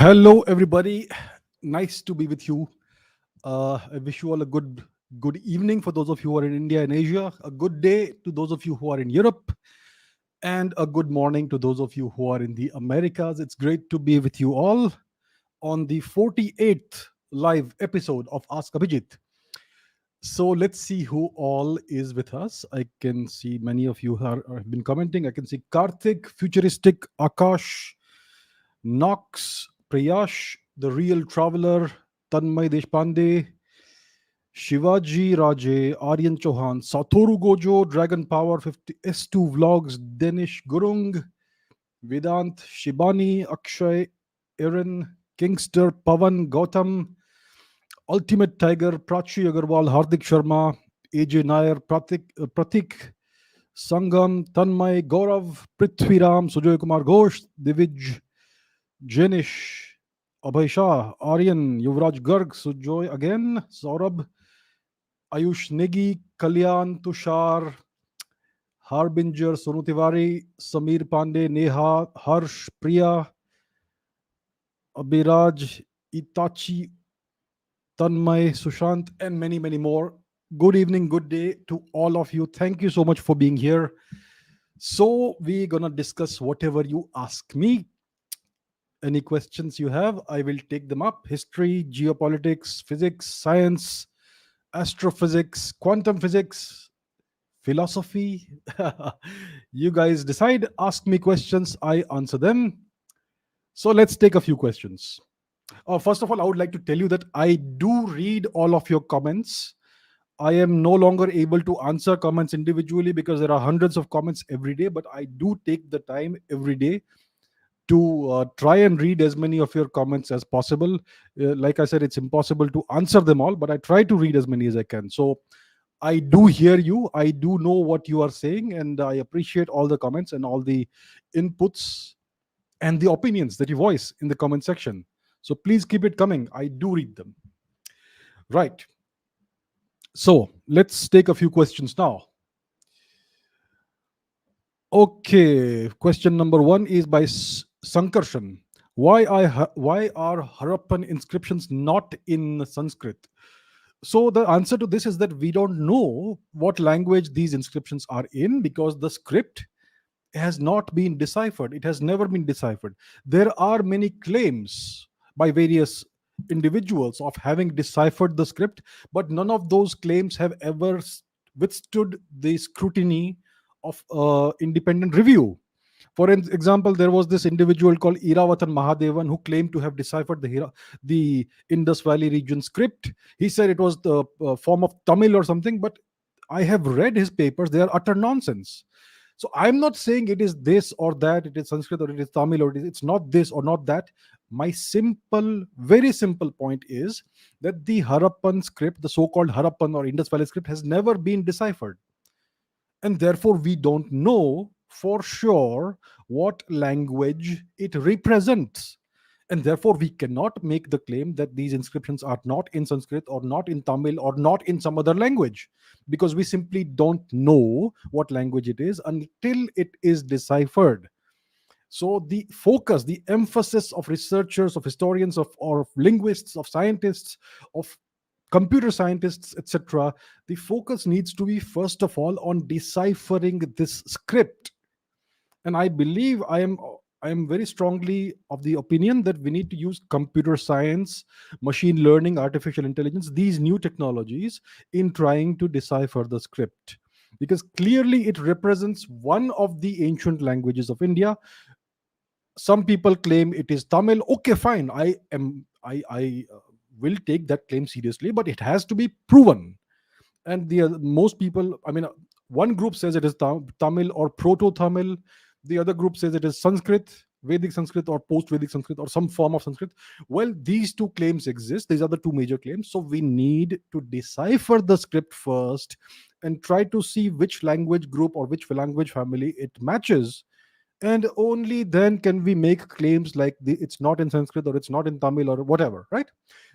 Hello, everybody. Nice to be with you. I wish you all a good evening for those of you who are in India and Asia, a good day to those of you who are in Europe, and a good morning to those of you who are in the Americas. It's great to be with you all on the 48th live episode of Ask Abhijit. So let's see who all is with us. I can see many of you have been commenting. I can see Karthik, Futuristic, Akash, Knox, Prayash, The Real Traveler, Tanmay Deshpande, Shivaji Raje, Aryan Chauhan, Satoru Gojo, Dragon Power 50, S2 Vlogs, Danish Gurung, Vedant, Shibani, Akshay, Aaron, Kingster, Pavan, Gautam, Ultimate Tiger, Prachi Agarwal, Hardik Sharma, AJ Nair, Pratik, Sangam, Tanmay, Gaurav, Prithviram, Sujoy Kumar Ghosh, Divij, Jenish, Abhay Shah, Aryan, Yuvraj Garg, Sujoy again, Saurabh, Ayush Negi, Kalyan, Tushar, Harbinger, Sonu Tiwari, Samir Pandey, Neha, Harsh, Priya, Abhiraj, Itachi, Tanmay, Sushant, and many, many more. Good evening, good day to all of you. Thank you so much for being here. So, we're gonna discuss whatever you ask me. Any questions you have, I will take them up. History, geopolitics, physics, science, astrophysics, quantum physics, philosophy. You guys decide, ask me questions, I answer them. So let's take a few questions. First of all, I would like to tell you that I do read all of your comments. I am no longer able to answer comments individually because there are hundreds of comments every day, but I do take the time every day to try and read as many of your comments as possible. Like I said, it's impossible to answer them all, but I try to read as many as I can. So I do hear you. I do know what you are saying, and I appreciate all the comments and all the inputs and the opinions that you voice in the comment section. So please keep it coming. I do read them. Right. So let's take a few questions now. Okay, question number one is by Sankarshan. Why are Harappan inscriptions not in Sanskrit? So the answer to this is that we don't know what language these inscriptions are in because the script has not been deciphered. It has never been deciphered. There are many claims by various individuals of having deciphered the script, but none of those claims have ever withstood the scrutiny of independent review. For example, there was this individual called Iravatan Mahadevan who claimed to have deciphered the Indus Valley region script. He said it was the form of Tamil or something, but I have read his papers. They are utter nonsense. So I'm not saying it is this or that, it is Sanskrit or it is Tamil or it's not this or not that. My simple, very simple point is that the Harappan script, the so-called Harappan or Indus Valley script, has never been deciphered. And therefore, we don't know for sure what language it represents. And therefore, we cannot make the claim that these inscriptions are not in Sanskrit or not in Tamil or not in some other language, because we simply don't know what language it is until it is deciphered. So the focus, the emphasis of researchers, of historians, of linguists, of scientists, of computer scientists, etc., the focus needs to be first of all on deciphering this script. And I believe I am I am very strongly of the opinion that we need to use computer science, machine learning, artificial intelligence, these new technologies in trying to decipher the script. Because clearly it represents one of the ancient languages of India. Some people claim it is Tamil. Okay, fine. I will take that claim seriously, but it has to be proven. And the most people, I mean, one group says it is Tamil or Proto Tamil. The other group says it is Sanskrit, Vedic Sanskrit, or post Vedic Sanskrit, or some form of Sanskrit. Well, these two claims exist. These are the two major claims. So we need to decipher the script first and try to see which language group or which language family it matches, and only then can we make claims like it's not in Sanskrit or it's not in Tamil or whatever, right?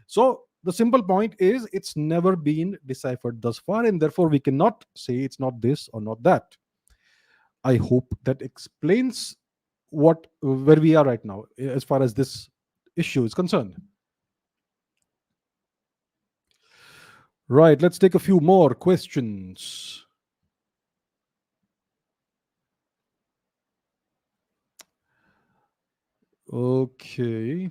So the simple point is it's never been deciphered thus far, and therefore we cannot say it's not this or not that. I hope that explains what where we are right now as far as this issue is concerned. Right, let's take a few more questions. Okay.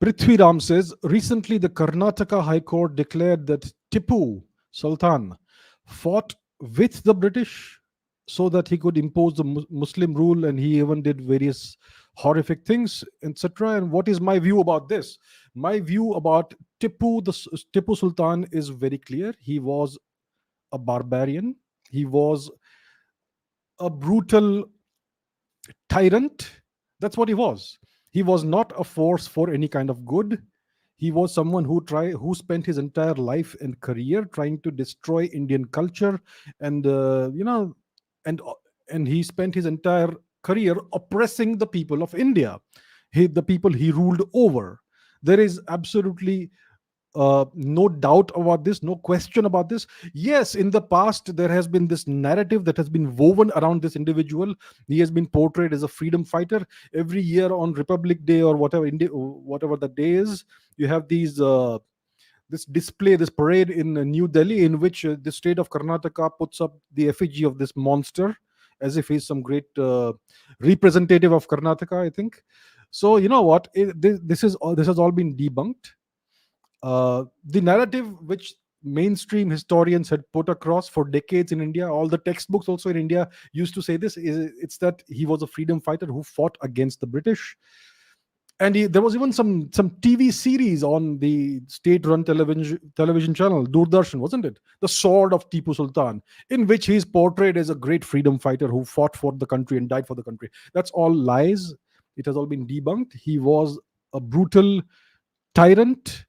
Prithviram says, recently the Karnataka High Court declared that Tipu Sultan fought with the British so that he could impose the Muslim rule, and he even did various horrific things, etc. And what is my view about this? My view about Tipu Sultan is very clear. He was a barbarian. He was a brutal tyrant. That's what he was. He was not a force for any kind of good. He was someone who spent his entire life and career trying to destroy Indian culture, and and and he spent his entire career oppressing the people of India, the people he ruled over. There is absolutely no doubt about this, no question about this. Yes, in the past, there has been this narrative that has been woven around this individual. He has been portrayed as a freedom fighter. Every year on Republic Day or whatever the day is, you have this display, this parade in New Delhi, in which the state of Karnataka puts up the effigy of this monster as if he's some great representative of Karnataka, I think. So you know what? This has all been debunked. The narrative which mainstream historians had put across for decades in India, all the textbooks also in India used to say this, it's that he was a freedom fighter who fought against the British. And there was even some TV series on the state-run television channel, Doordarshan, wasn't it? The Sword of Tipu Sultan, in which he is portrayed as a great freedom fighter who fought for the country and died for the country. That's all lies. It has all been debunked. He was a brutal tyrant,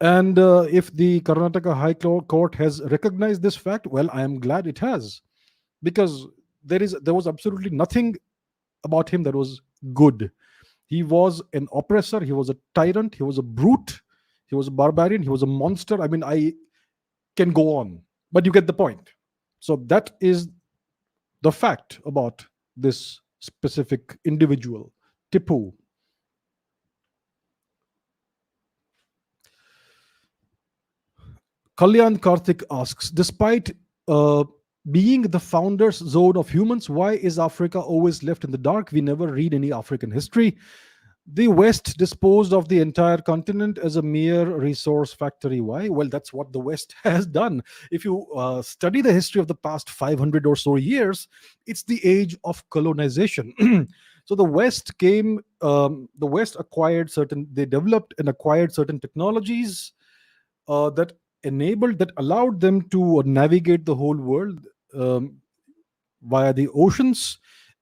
and if the Karnataka High Court has recognized this fact, well, I am glad it has, because there was absolutely nothing about him that was good. He was an oppressor. He was a tyrant. He was a brute. He was a barbarian. He was a monster. I mean, I can go on, but you get the point. So that is the fact about this specific individual, Tipu. Kalyan Karthik asks, despite uh, being the founder's zone of humans, why is Africa always left in the dark? We never read any African history. The West disposed of the entire continent as a mere resource factory. Why? Well, that's what the West has done. If you study the history of the past 500 or so years, it's the age of colonization. So the West they developed and acquired certain technologies that allowed them to navigate the whole world via the oceans,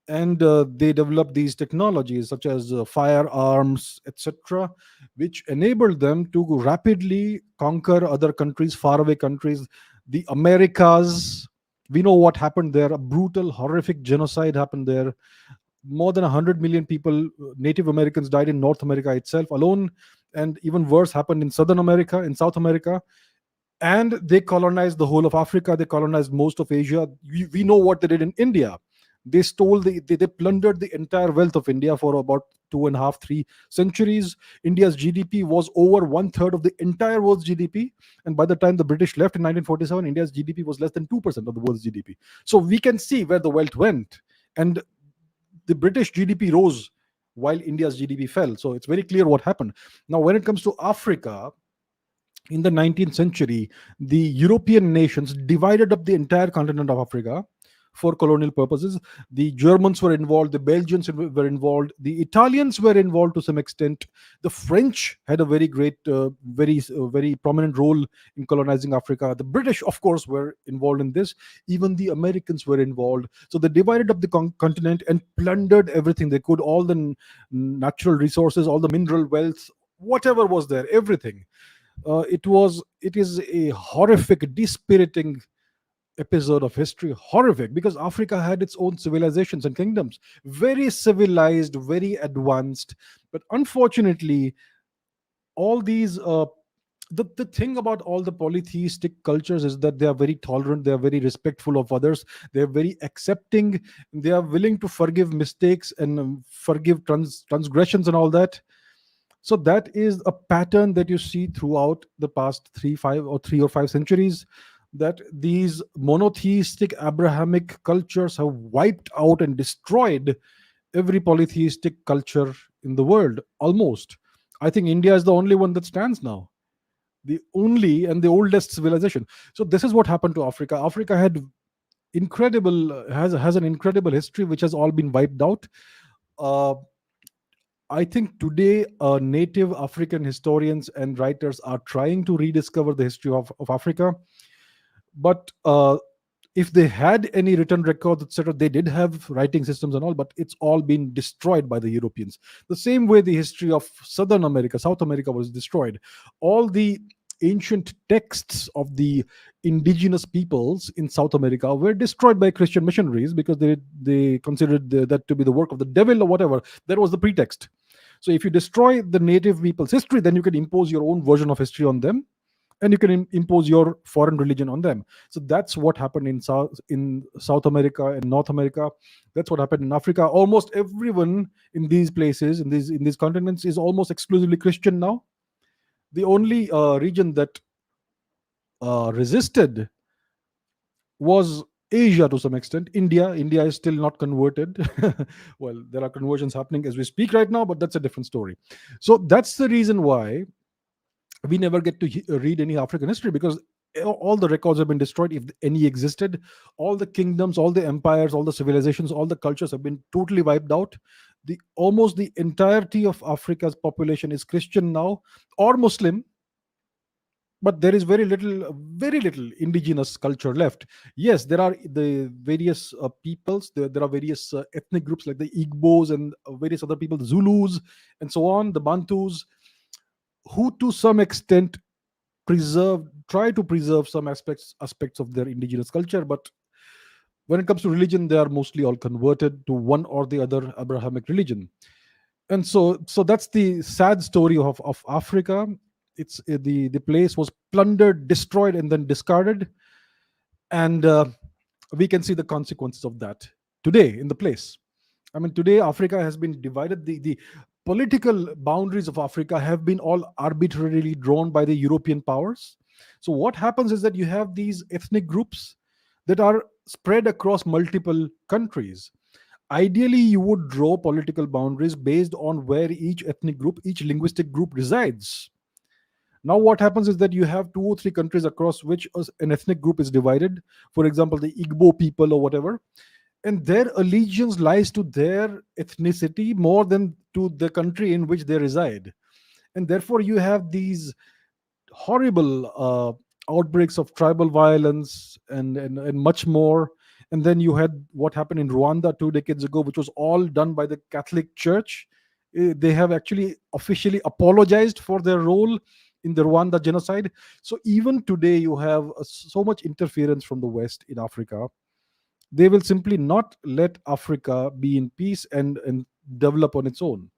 and they developed these technologies such as firearms, etc., which enabled them to rapidly conquer other countries, faraway countries, the Americas. We know what happened there. A brutal, horrific genocide happened there. More than 100 million people, Native Americans, died in North America itself alone, and even worse happened in Southern America, in South America. And they colonized the whole of Africa. They colonized most of Asia. We know what they did in India. They stole they plundered the entire wealth of India for about 2.5, 3 centuries. India's GDP was over one third of the entire world's GDP, and by the time the British left in 1947, India's GDP was less than 2% of the world's GDP. So we can see where the wealth went, and the British GDP rose while India's GDP fell. So it's very clear what happened. Now, when it comes to Africa, in the 19th century, the European nations divided up the entire continent of Africa for colonial purposes. The Germans were involved, the Belgians were involved, the Italians were involved to some extent. The French had a very great, very prominent role in colonizing Africa. The British, of course, were involved in this. Even the Americans were involved. So they divided up the continent and plundered everything they could, all the natural resources, all the mineral wealth, whatever was there, everything. It is a horrific, dispiriting episode of history. Horrific, because Africa had its own civilizations and kingdoms, very civilized, very advanced. But unfortunately, all these the thing about all the polytheistic cultures is that they are very tolerant, they are very respectful of others, they are very accepting, they are willing to forgive mistakes and forgive transgressions and all that. So that is a pattern that you see throughout the past 3 or 5 centuries, that these monotheistic Abrahamic cultures have wiped out and destroyed every polytheistic culture in the world, almost. I think India is the only one that stands now, the only and the oldest civilization. So this is what happened to Africa. Africa had incredible has an incredible history which has all been wiped out. Uh, I think today native African historians and writers are trying to rediscover the history of Africa. But if they had any written records, etc., they did have writing systems and all, but it's all been destroyed by the Europeans. The same way the history of Southern America, South America was destroyed. All the ancient texts of the indigenous peoples in South America were destroyed by Christian missionaries because they considered that to be the work of the devil or whatever. That was the pretext. So if you destroy the native people's history, then you can impose your own version of history on them, and you can impose your foreign religion on them. So that's what happened in South America and North America. That's what happened in Africa. Almost everyone in these places, in these continents, is almost exclusively Christian now. The only region that resisted was Asia to some extent. India is still not converted. Well, there are conversions happening as we speak right now, but that's a different story. So that's the reason why we never get to read any African history, because all the records have been destroyed, if any existed. All the kingdoms, all the empires, all the civilizations, all the cultures have been totally wiped out. The almost the entirety of Africa's population is Christian now, or Muslim, but there is very little indigenous culture left. Yes, there are the various peoples, there are various ethnic groups like the Igbos and various other people, the Zulus and so on, the Bantus, who to some extent try to preserve some aspects of their indigenous culture. But when it comes to religion, they are mostly all converted to one or the other Abrahamic religion. And so that's the sad story of Africa. It's the place was plundered, destroyed, and then discarded. And we can see the consequences of that today in the place. I mean, today Africa has been divided. The political boundaries of Africa have been all arbitrarily drawn by the European powers. So what happens is that you have these ethnic groups that are spread across multiple countries. Ideally, you would draw political boundaries based on where each ethnic group, each linguistic group resides. Now, what happens is that you have 2 or 3 countries across which an ethnic group is divided. For example, the Igbo people or whatever, and their allegiance lies to their ethnicity more than to the country in which they reside. And therefore, you have these horrible outbreaks of tribal violence and much more. And then you had what happened in Rwanda 2 decades ago, which was all done by the Catholic Church. They have actually officially apologized for their role in the Rwanda genocide. So even today, you have so much interference from the West in Africa. They will simply not let Africa be in peace and develop on its own.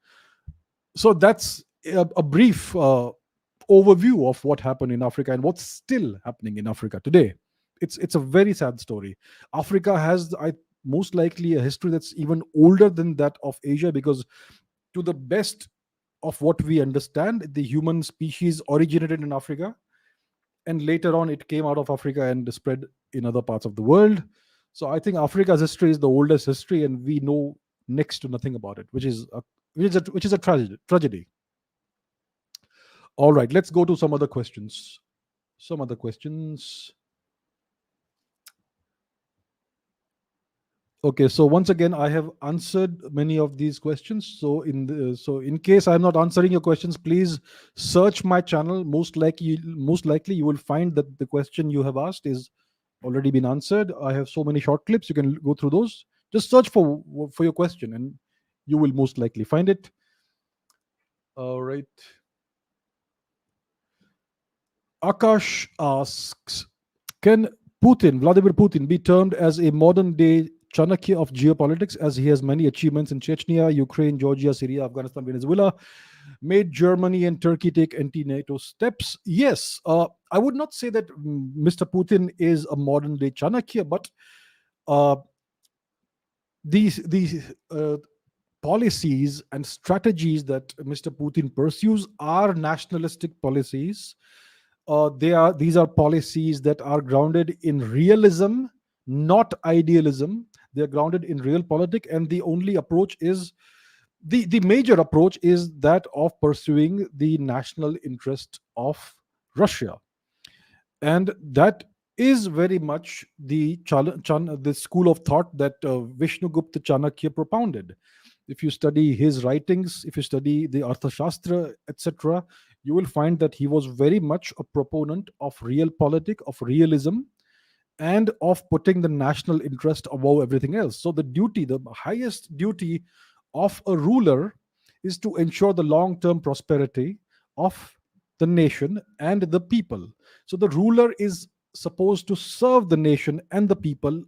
So that's a brief overview of what happened in Africa and what's still happening in Africa today. It's a very sad story. Africa has, most likely, a history that's even older than that of Asia, because to the best of what we understand, the human species originated in Africa, and later on it came out of Africa and spread in other parts of the world. So I think Africa's history is the oldest history, and we know next to nothing about it, which is a tragedy. All right, let's go to some other questions. Some other questions. Okay, so once again, I have answered many of these questions. So in case I'm not answering your questions, please search my channel. Most likely you will find that the question you have asked is already been answered. I have so many short clips. You can go through those. Just search for your question, and you will most likely find it. All right. Akash asks, can Vladimir Putin, be termed as a modern day Chanakya of geopolitics, as he has many achievements in Chechnya, Ukraine, Georgia, Syria, Afghanistan, Venezuela, made Germany and Turkey take anti NATO steps? Yes, I would not say that Mr. Putin is a modern day Chanakya, but uh, these policies and strategies that Mr. Putin pursues are nationalistic policies. These are policies that are grounded in realism, not idealism. They're grounded in realpolitik, and the only approach is the major approach is that of pursuing the national interest of Russia, and that is very much the school of thought that Vishnugupta Chanakya propounded. If you study his writings, if you study the Arthashastra, etc., you will find that he was very much a proponent of realpolitik, of realism, and of putting the national interest above everything else. So the highest duty of a ruler is to ensure the long-term prosperity of the nation and the people. So the ruler is supposed to serve the nation and the people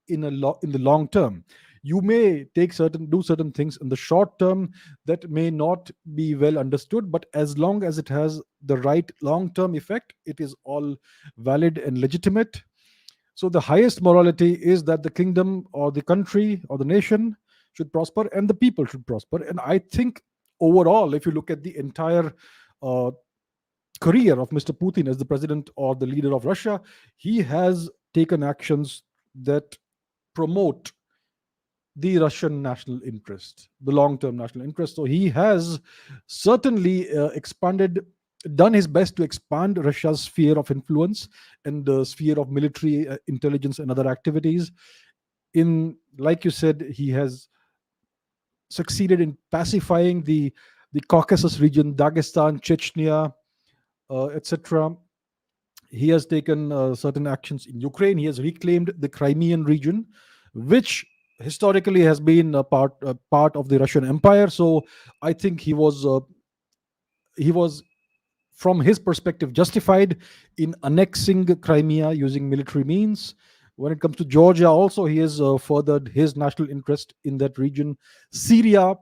in the long term. You may do certain things in the short term that may not be well understood, but as long as it has the right long term effect, it is all valid and legitimate. So the highest morality is that the kingdom or the country or the nation should prosper and the people should prosper. And I think overall, if you look at the entire uh, career of Mr. Putin as the president or the leader of Russia, he has taken actions that promote the Russian national interest, the long term national interest. So he has certainly done his best to expand Russia's sphere of influence and the sphere of military intelligence and other activities. Like you said, he has succeeded in pacifying the Caucasus region, Dagestan, Chechnya, etc. He has taken certain actions in Ukraine. He has reclaimed the Crimean region, which historically has been a part of the Russian Empire. So I think he was from his perspective justified in annexing Crimea using military means. When it comes to Georgia, also he has furthered his national interest in that region. Syria,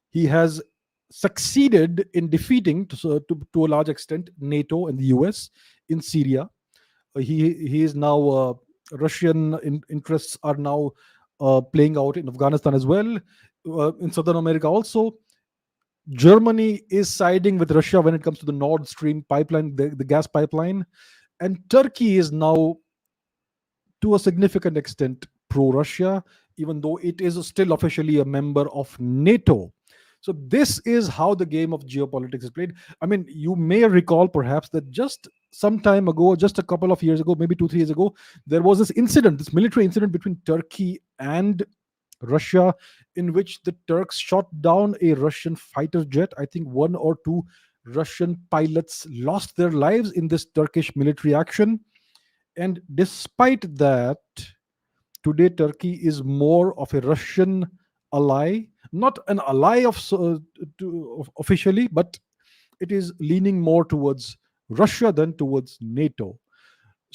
he has succeeded in defeating to a large extent NATO and the US in Syria. He is now Russian interests are now playing out in Afghanistan as well, in Southern America also. Germany is siding with Russia when it comes to the Nord Stream pipeline, the gas pipeline, and Turkey is now to a significant extent pro Russia, even though it is still officially a member of NATO. So, this is how the game of geopolitics is played. I mean, you may recall perhaps that just some time ago, just a couple of years ago, maybe 2, 3 years ago, there was this military incident between Turkey and Russia, in which the Turks shot down a Russian fighter jet. I think one or two Russian pilots lost their lives in this Turkish military action. And despite that, today Turkey is more of a Russian ally, not an ally officially, but it is leaning more towards Russia than towards NATO.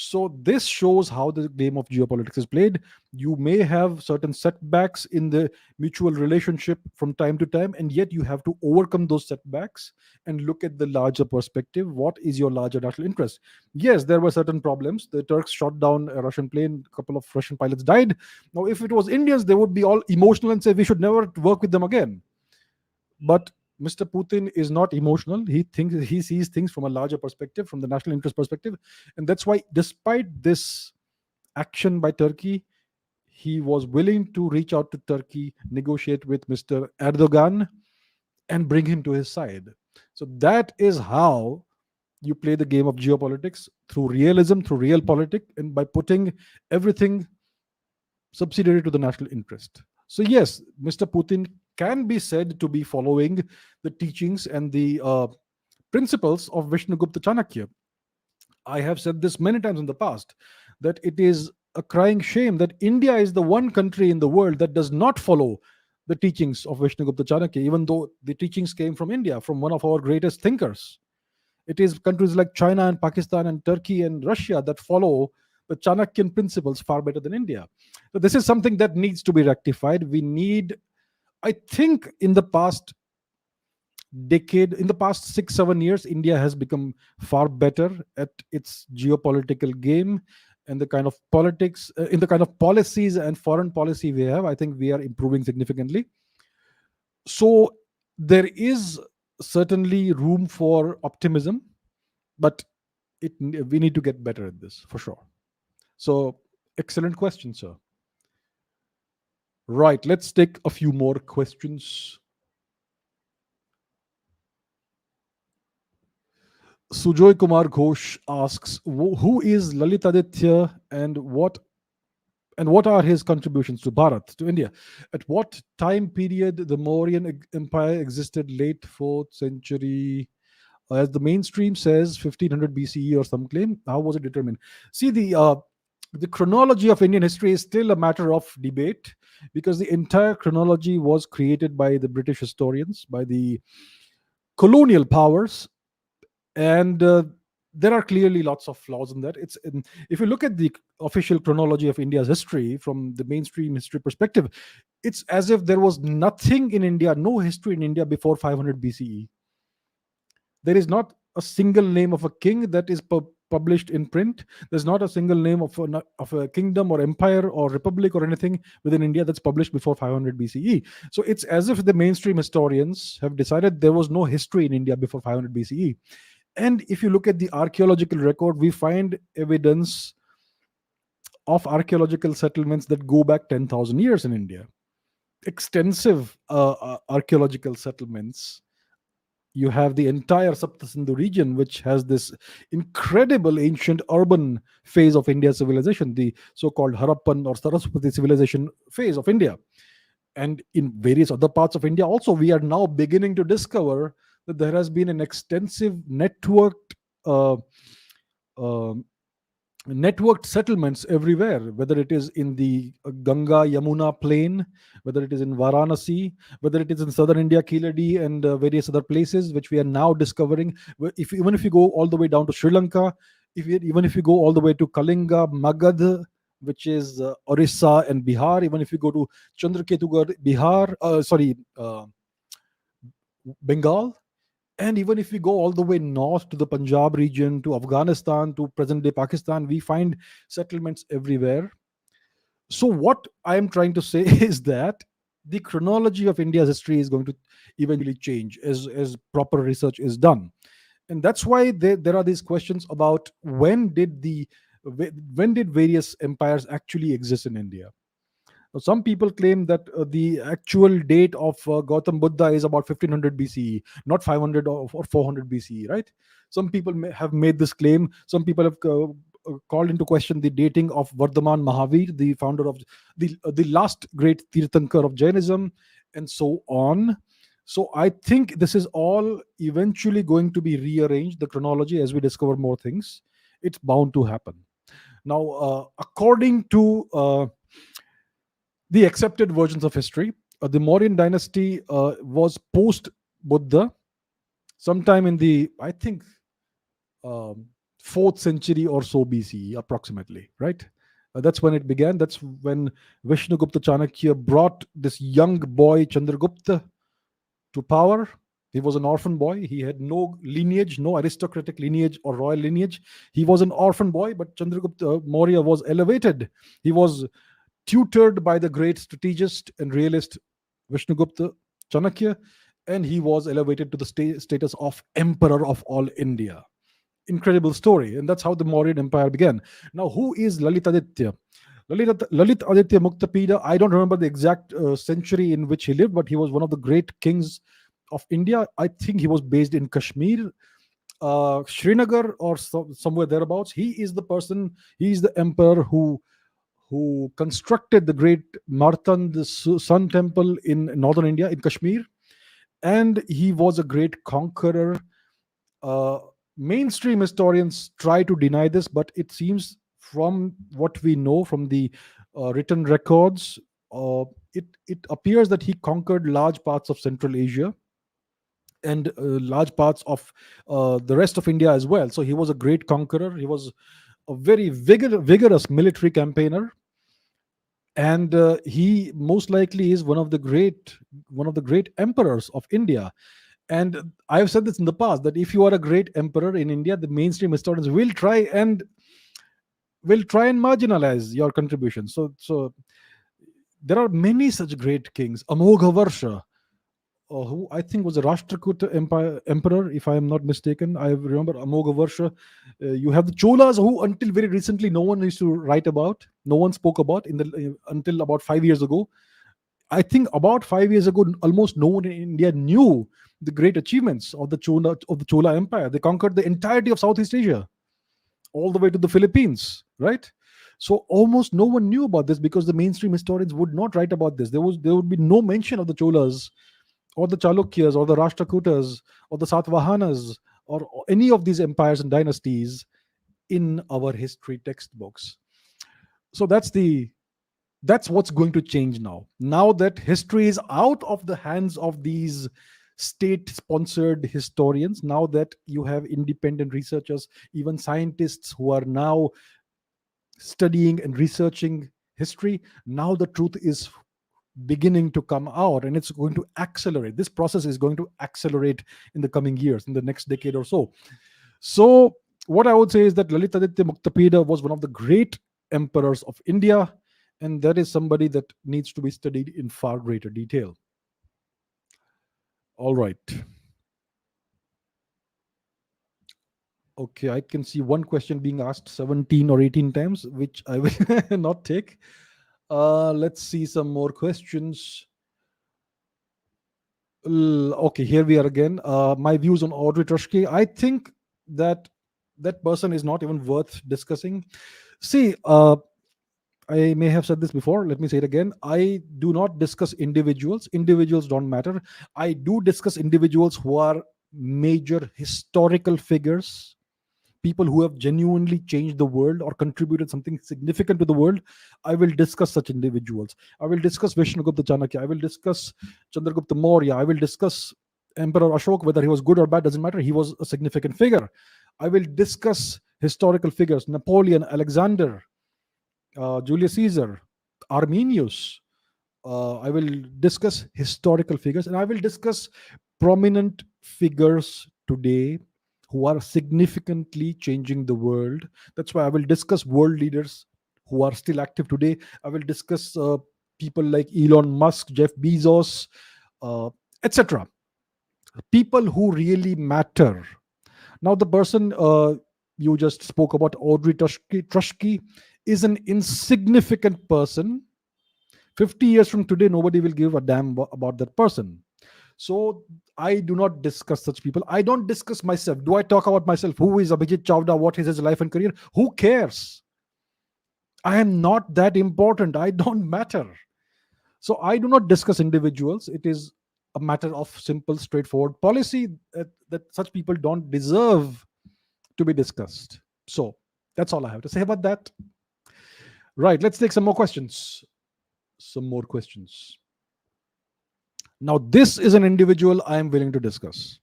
So this shows how the game of geopolitics is played. You may have certain setbacks in the mutual relationship from time to time, and yet you have to overcome those setbacks and look at the larger perspective. What is your larger national interest? Yes, there were certain problems. The Turks shot down a Russian plane, a couple of Russian pilots died. Now if it was Indians, they would be all emotional and say we should never work with them again. But Mr. Putin is not emotional. He sees things from a larger perspective, from the national interest perspective, and that's why, despite this action by Turkey, he was willing to reach out to Turkey, negotiate with Mr. Erdogan, and bring him to his side. So that is how you play the game of geopolitics, through realism, through real politics, and by putting everything subsidiary to the national interest. So, yes, Mr. Putin can be said to be following the teachings and the principles of Vishnugupta Chanakya. I have said this many times in the past, that it is a crying shame that India is the one country in the world that does not follow the teachings of Vishnugupta Chanakya, even though the teachings came from India, from one of our greatest thinkers. It is countries like China and Pakistan and Turkey and Russia that follow the Chanakyan principles far better than India. So this is something that needs to be rectified. We need, I think, in the past decade, in the past 6 7 years, India has become far better at its geopolitical game, and the kind of politics, in the kind of policies and foreign policy we have. I think we are improving significantly. So there is certainly room for optimism, but we need to get better at this for sure. So, excellent question, sir. Right, let's take a few more questions. Sujoy Kumar Ghosh asks, who is Lalitaditya, and what are his contributions to Bharat, to India? At what time period the Mauryan Empire existed? Late 4th century, as the mainstream says, 1500 BCE or some claim. How was it determined? See, the chronology of Indian history is still a matter of debate, because the entire chronology was created by the British historians, by the colonial powers, and there are clearly lots of flaws in that. If you look at the official chronology of India's history from the mainstream history perspective, it's as if there was nothing in India, no history in India before 500 BCE. There is not a single name of a king that is published in print. There's not a single name of a kingdom or empire or republic or anything within India that's published before 500 BCE. So it's as if the mainstream historians have decided there was no history in India before 500 BCE. And if you look at the archaeological record, we find evidence of archaeological settlements that go back 10,000 years in India. Extensive archaeological settlements. You have the entire Saptasindhu region, which has this incredible ancient urban phase of India's civilization, the so-called Harappan or Saraswati civilization phase of India. And in various other parts of India also, we are now beginning to discover that there has been an extensive uh, uh, networked settlements everywhere, whether it is in the Ganga Yamuna plain, whether it is in Varanasi, whether it is in southern India, Kiladi, and various other places which we are now discovering. Even if you go all the way down to Sri Lanka, even if you go all the way to Kalinga, Magad, which is Orissa and Bihar, even if you go to Chandraketugarh, Bihar, Bengal, and even if we go all the way north to the Punjab region, to Afghanistan, to present day Pakistan, we find settlements everywhere. So, what I am trying to say is that the chronology of India's history is going to eventually change as proper research is done. And that's why there are these questions about when did various empires actually exist in India. Some people claim that the actual date of Gautam Buddha is about 1500 BCE, not 500 or 400 BCE, right? Some people have made this claim. Some people have called into question the dating of Vardhaman Mahavir, the founder of the last great Tirthankar of Jainism, and so on. So I think this is all eventually going to be rearranged, the chronology, as we discover more things. It's bound to happen. Now, according to the accepted versions of history, the Mauryan dynasty was post Buddha, sometime in the, I think, 4th century or so BCE, approximately, right? That's when it began. That's when Vishnugupta Chanakya brought this young boy Chandragupta to power. He was an orphan boy. He had no lineage, no aristocratic lineage or royal lineage. He was an orphan boy, but Chandragupta Maurya was elevated. He was tutored by the great strategist and realist Vishnugupta Chanakya, and he was elevated to the status of emperor of all India. Incredible story, and that's how the Mauryan Empire began. Now, who is Lalitaditya? Lalit Aditya Muktapida, I don't remember the exact century in which he lived, but he was one of the great kings of India. I think he was based in Kashmir, Srinagar, or somewhere thereabouts. He is the emperor who constructed the great Martand Sun Temple in northern India, in Kashmir. And he was a great conqueror. Uh, Mainstream historians try to deny this, but it seems from what we know from the written records, it appears that he conquered large parts of Central Asia and large parts of the rest of India as well. So he was a great conqueror. He was a very vigorous military campaigner, and he most likely is one of the great emperors of India. And I have said this in the past, that if you are a great emperor in India, the mainstream historians will try and marginalize your contribution. So there are many such great kings. Amogha, who I think was a Rashtrakuta emperor, if I am not mistaken. I remember Amogha Varsha. You have the Cholas, who until very recently no one used to write about, no one spoke about until about 5 years ago. I think about 5 years ago, almost no one in India knew the great achievements of the Chola Empire. They conquered the entirety of Southeast Asia, all the way to the Philippines, right? So almost no one knew about this because the mainstream historians would not write about this. There would be no mention of the Cholas or the Chalukyas or the Rashtrakutas or the Satavahanas or any of these empires and dynasties in our history textbooks. So that's what's going to change now. Now that history is out of the hands of these state sponsored historians, now that you have independent researchers, even scientists who are now studying and researching history, now the truth is beginning to come out, and it's going to accelerate. This process is going to accelerate in the coming years, in the next decade or so. So what I would say is that Lalitaditya Muktapida was one of the great emperors of India, and that is somebody that needs to be studied in far greater detail. All right. Okay, I can see one question being asked 17 or 18 times, which I will not take. Let's see some more questions. Okay, here we are again. My views on Audrey Truschke. I think that that person is not even worth discussing. See, I may have said this before. Let me say it again. I do not discuss individuals. Individuals don't matter. I do discuss individuals who are major historical figures, people who have genuinely changed the world or contributed something significant to the world. I will discuss such individuals. I will discuss Vishnugupta Chanakya. I will discuss Chandragupta Maurya. I will discuss Emperor Ashok. Whether he was good or bad doesn't matter. He was a significant figure. I will discuss historical figures: Napoleon, Alexander, Julius Caesar, Arminius. I will discuss historical figures, and I will discuss prominent figures today who are significantly changing the world. That's why I will discuss world leaders who are still active today. I will discuss people like Elon Musk, Jeff Bezos, etc. People who really matter. Now, the person you just spoke about, Audrey Truschke, is an insignificant person. 50 years from today, nobody will give a damn about that person. So I do not discuss such people. I don't discuss myself. Do I talk about myself? Who is Abhijit Chavda? What is his life and career? Who cares? I am not that important. I don't matter. So I do not discuss individuals. It is a matter of simple, straightforward policy that such people don't deserve to be discussed. So that's all I have to say about that. Right, let's take some more questions. Now, this is an individual I am willing to discuss.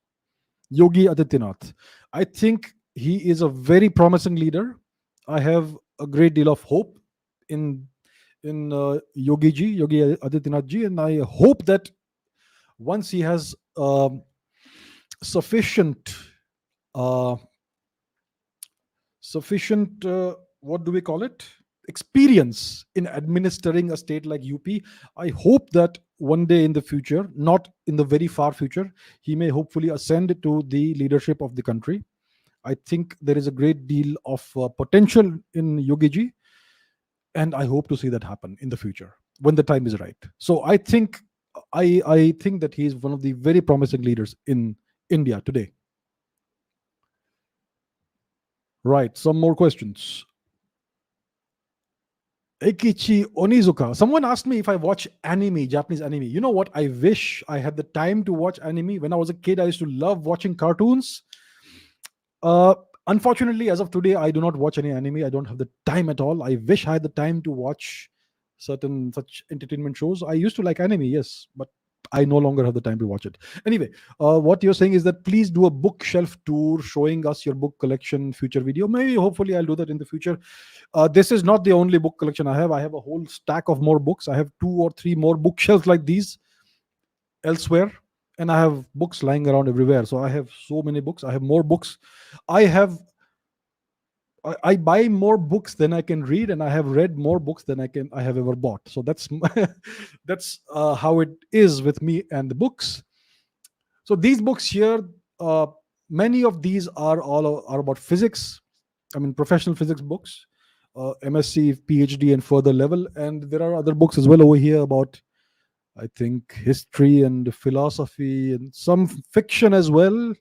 Yogi Adityanath. I think he is a very promising leader. I have a great deal of hope in Yogi Adityanath ji, and I hope that once he has sufficient uh, what do we call it, experience in administering a state like UP, I hope that one day in the future, not in the very far future, he may hopefully ascend to the leadership of the country. I think there is a great deal of potential in Yogi ji, and I hope to see that happen in the future when the time is right. So I think that he is one of the very promising leaders in India today. Right, some more questions. Eikichi Onizuka. Someone asked me if I watch anime, Japanese anime. You know what? I wish I had the time to watch anime. When I was a kid, I used to love watching cartoons. Uh, Unfortunately, as of today, I do not watch any anime. I don't have the time at all. I wish I had the time to watch certain such entertainment shows. I used to like anime, yes, but I no longer have the time to watch it. Anyway, what you're saying is that please do a bookshelf tour showing us your book collection, future video. Maybe, hopefully, I'll do that in the future. This is not the only book collection I have. I have a whole stack of more books. I have 2 or 3 more bookshelves like these elsewhere, and I have books lying around everywhere. So I have so many books. I have more books. I have I buy more books than I can read, and I have read more books than I have ever bought. So that's that's how it is with me and the books. So these books here, uh, many of these are about physics. I mean, professional physics books, MSc, PhD, and further level. And there are other books as well over here about, I think, history and philosophy and some fiction as well.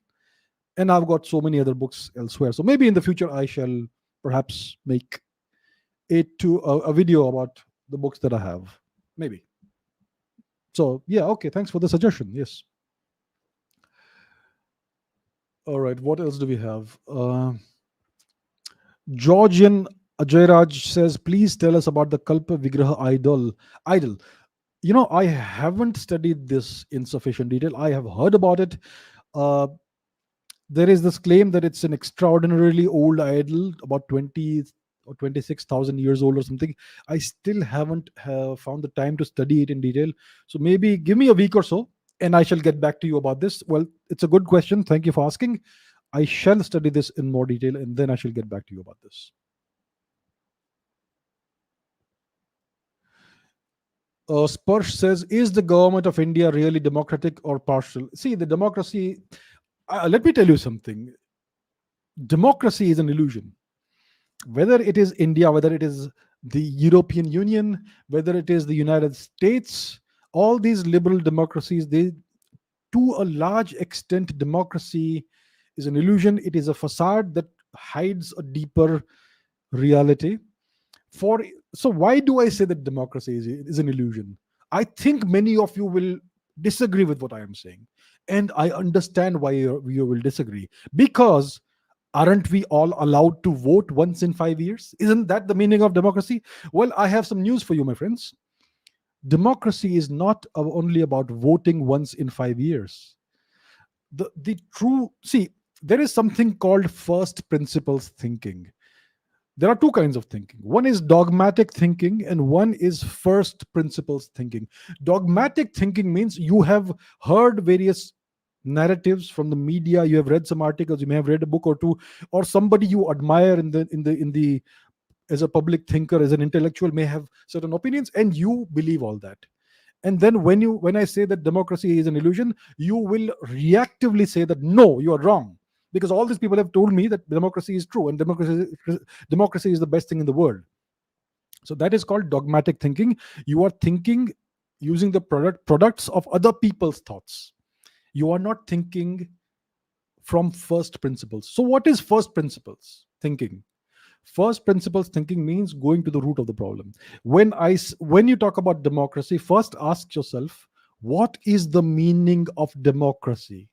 And I've got so many other books elsewhere. So maybe in the future I shall perhaps make a video about the books that I have. Maybe. So yeah, okay. Thanks for the suggestion. Yes. All right. What else do we have? Georgian Ajay says, please tell us about the Kalpa Vigraha idol. I haven't studied this in sufficient detail. I have heard about it. Uh, there is this claim that it's an extraordinarily old idol, about 20 or 26,000 years old or something. I still haven't found the time to study it in detail. So maybe give me a week or so and I shall get back to you about this. Well, it's a good question. Thank you for asking. I shall study this in more detail and then I shall get back to you about this. Sparsh says, is the government of India really democratic or partial? See, the democracy, let me tell you something. Democracy is an illusion. Whether it is India, whether it is the European Union, whether it is the United States, all these liberal democracies, to a large extent, democracy is an illusion. It is a facade that hides a deeper reality. For So why do I say that democracy is an illusion? I think many of you will disagree with what I am saying, and I understand why you will disagree, because aren't we all allowed to vote once in 5 years? Isn't that the meaning of democracy? Well, I have some news for you, my friends. Democracy is not only about voting once in 5 years. The true See, there is something called first principles thinking. There are two kinds of thinking. One is dogmatic thinking and one is first principles thinking. Dogmatic thinking means you have heard various narratives from the media, you have read some articles, you may have read a book or two, or somebody you admire in the as a public thinker, as an intellectual, may have certain opinions and you believe all that. And then when I say that democracy is an illusion, you will reactively say that no, you are wrong, because all these people have told me that democracy is true and democracy is the best thing in the world. So that is called dogmatic thinking. You are thinking using the products of other people's thoughts. You are not thinking from first principles. So what is first principles thinking? First principles thinking means going to the root of the problem. When you talk about democracy, first ask yourself, what is the meaning of democracy?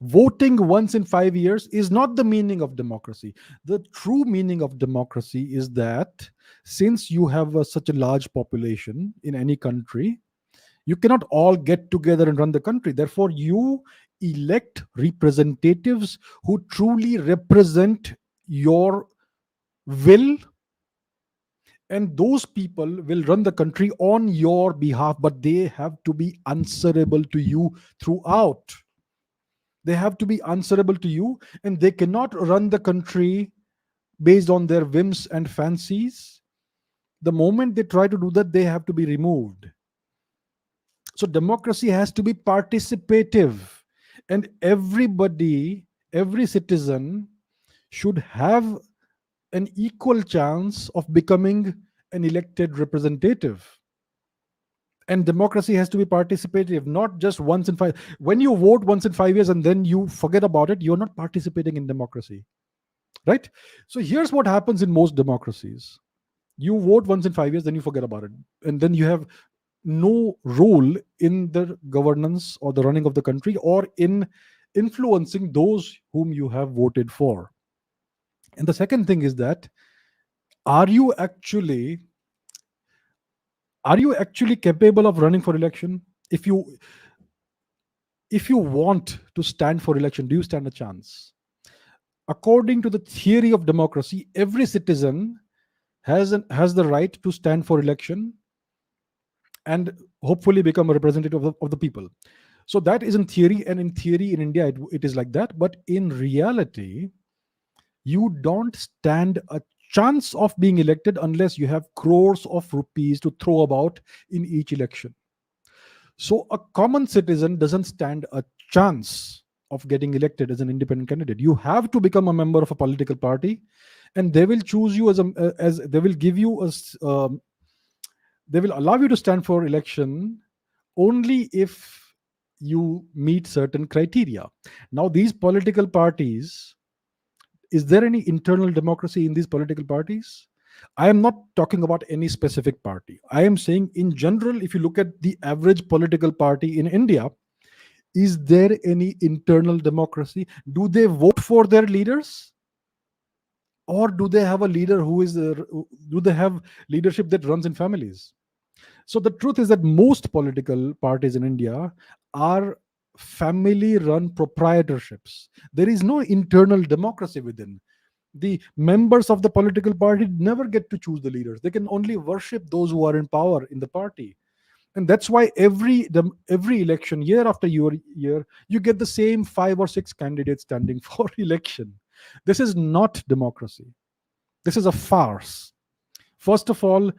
Voting once in 5 years is not the meaning of democracy. The true meaning of democracy is that since you have such a large population in any country, you cannot all get together and run the country. Therefore, you elect representatives who truly represent your will, and those people will run the country on your behalf, but they have to be answerable to you throughout. They have to be answerable to you, and they cannot run the country based on their whims and fancies. The moment they try to do that, they have to be removed. So democracy has to be participative, and every citizen should have an equal chance of becoming an elected representative. And democracy has to be participative, not just once in five. When you vote once in 5 years and then you forget about it, you're not participating in democracy, right? So here's what happens in most democracies: you vote once in 5 years, then you forget about it, and then you have no role in the governance or the running of the country or in influencing those whom you have voted for. And the second thing is that, are you actually are you actually capable of running for election? If you if you want to stand for election, do you stand a chance? According to the theory of democracy, every citizen has the right to stand for election and hopefully become a representative of the people. So that is in theory, and in theory in India it is like that. But in reality, you don't stand a chance of being elected unless you have crores of rupees to throw about in each election. So a common citizen doesn't stand a chance of getting elected as an independent candidate. You have to become a member of a political party, and they will choose you as they will give you they will allow you to stand for election only if you meet certain criteria. Now, these political parties, is there any internal democracy in these political parties? I am not talking about any specific party. I am saying in general, if you look at the average political party in India, is there any internal democracy? Do they vote for their leaders? Or do they have a leader who is, do they have leadership that runs in families? So the truth is that most political parties in India are family run proprietorships. There is no internal democracy within. The members of the political party never get to choose the leaders. They can only worship those who are in power in the party. And that's why every election, year after year, you get the same 5 or 6 candidates standing for election. This is not democracy. This is a farce. First of all,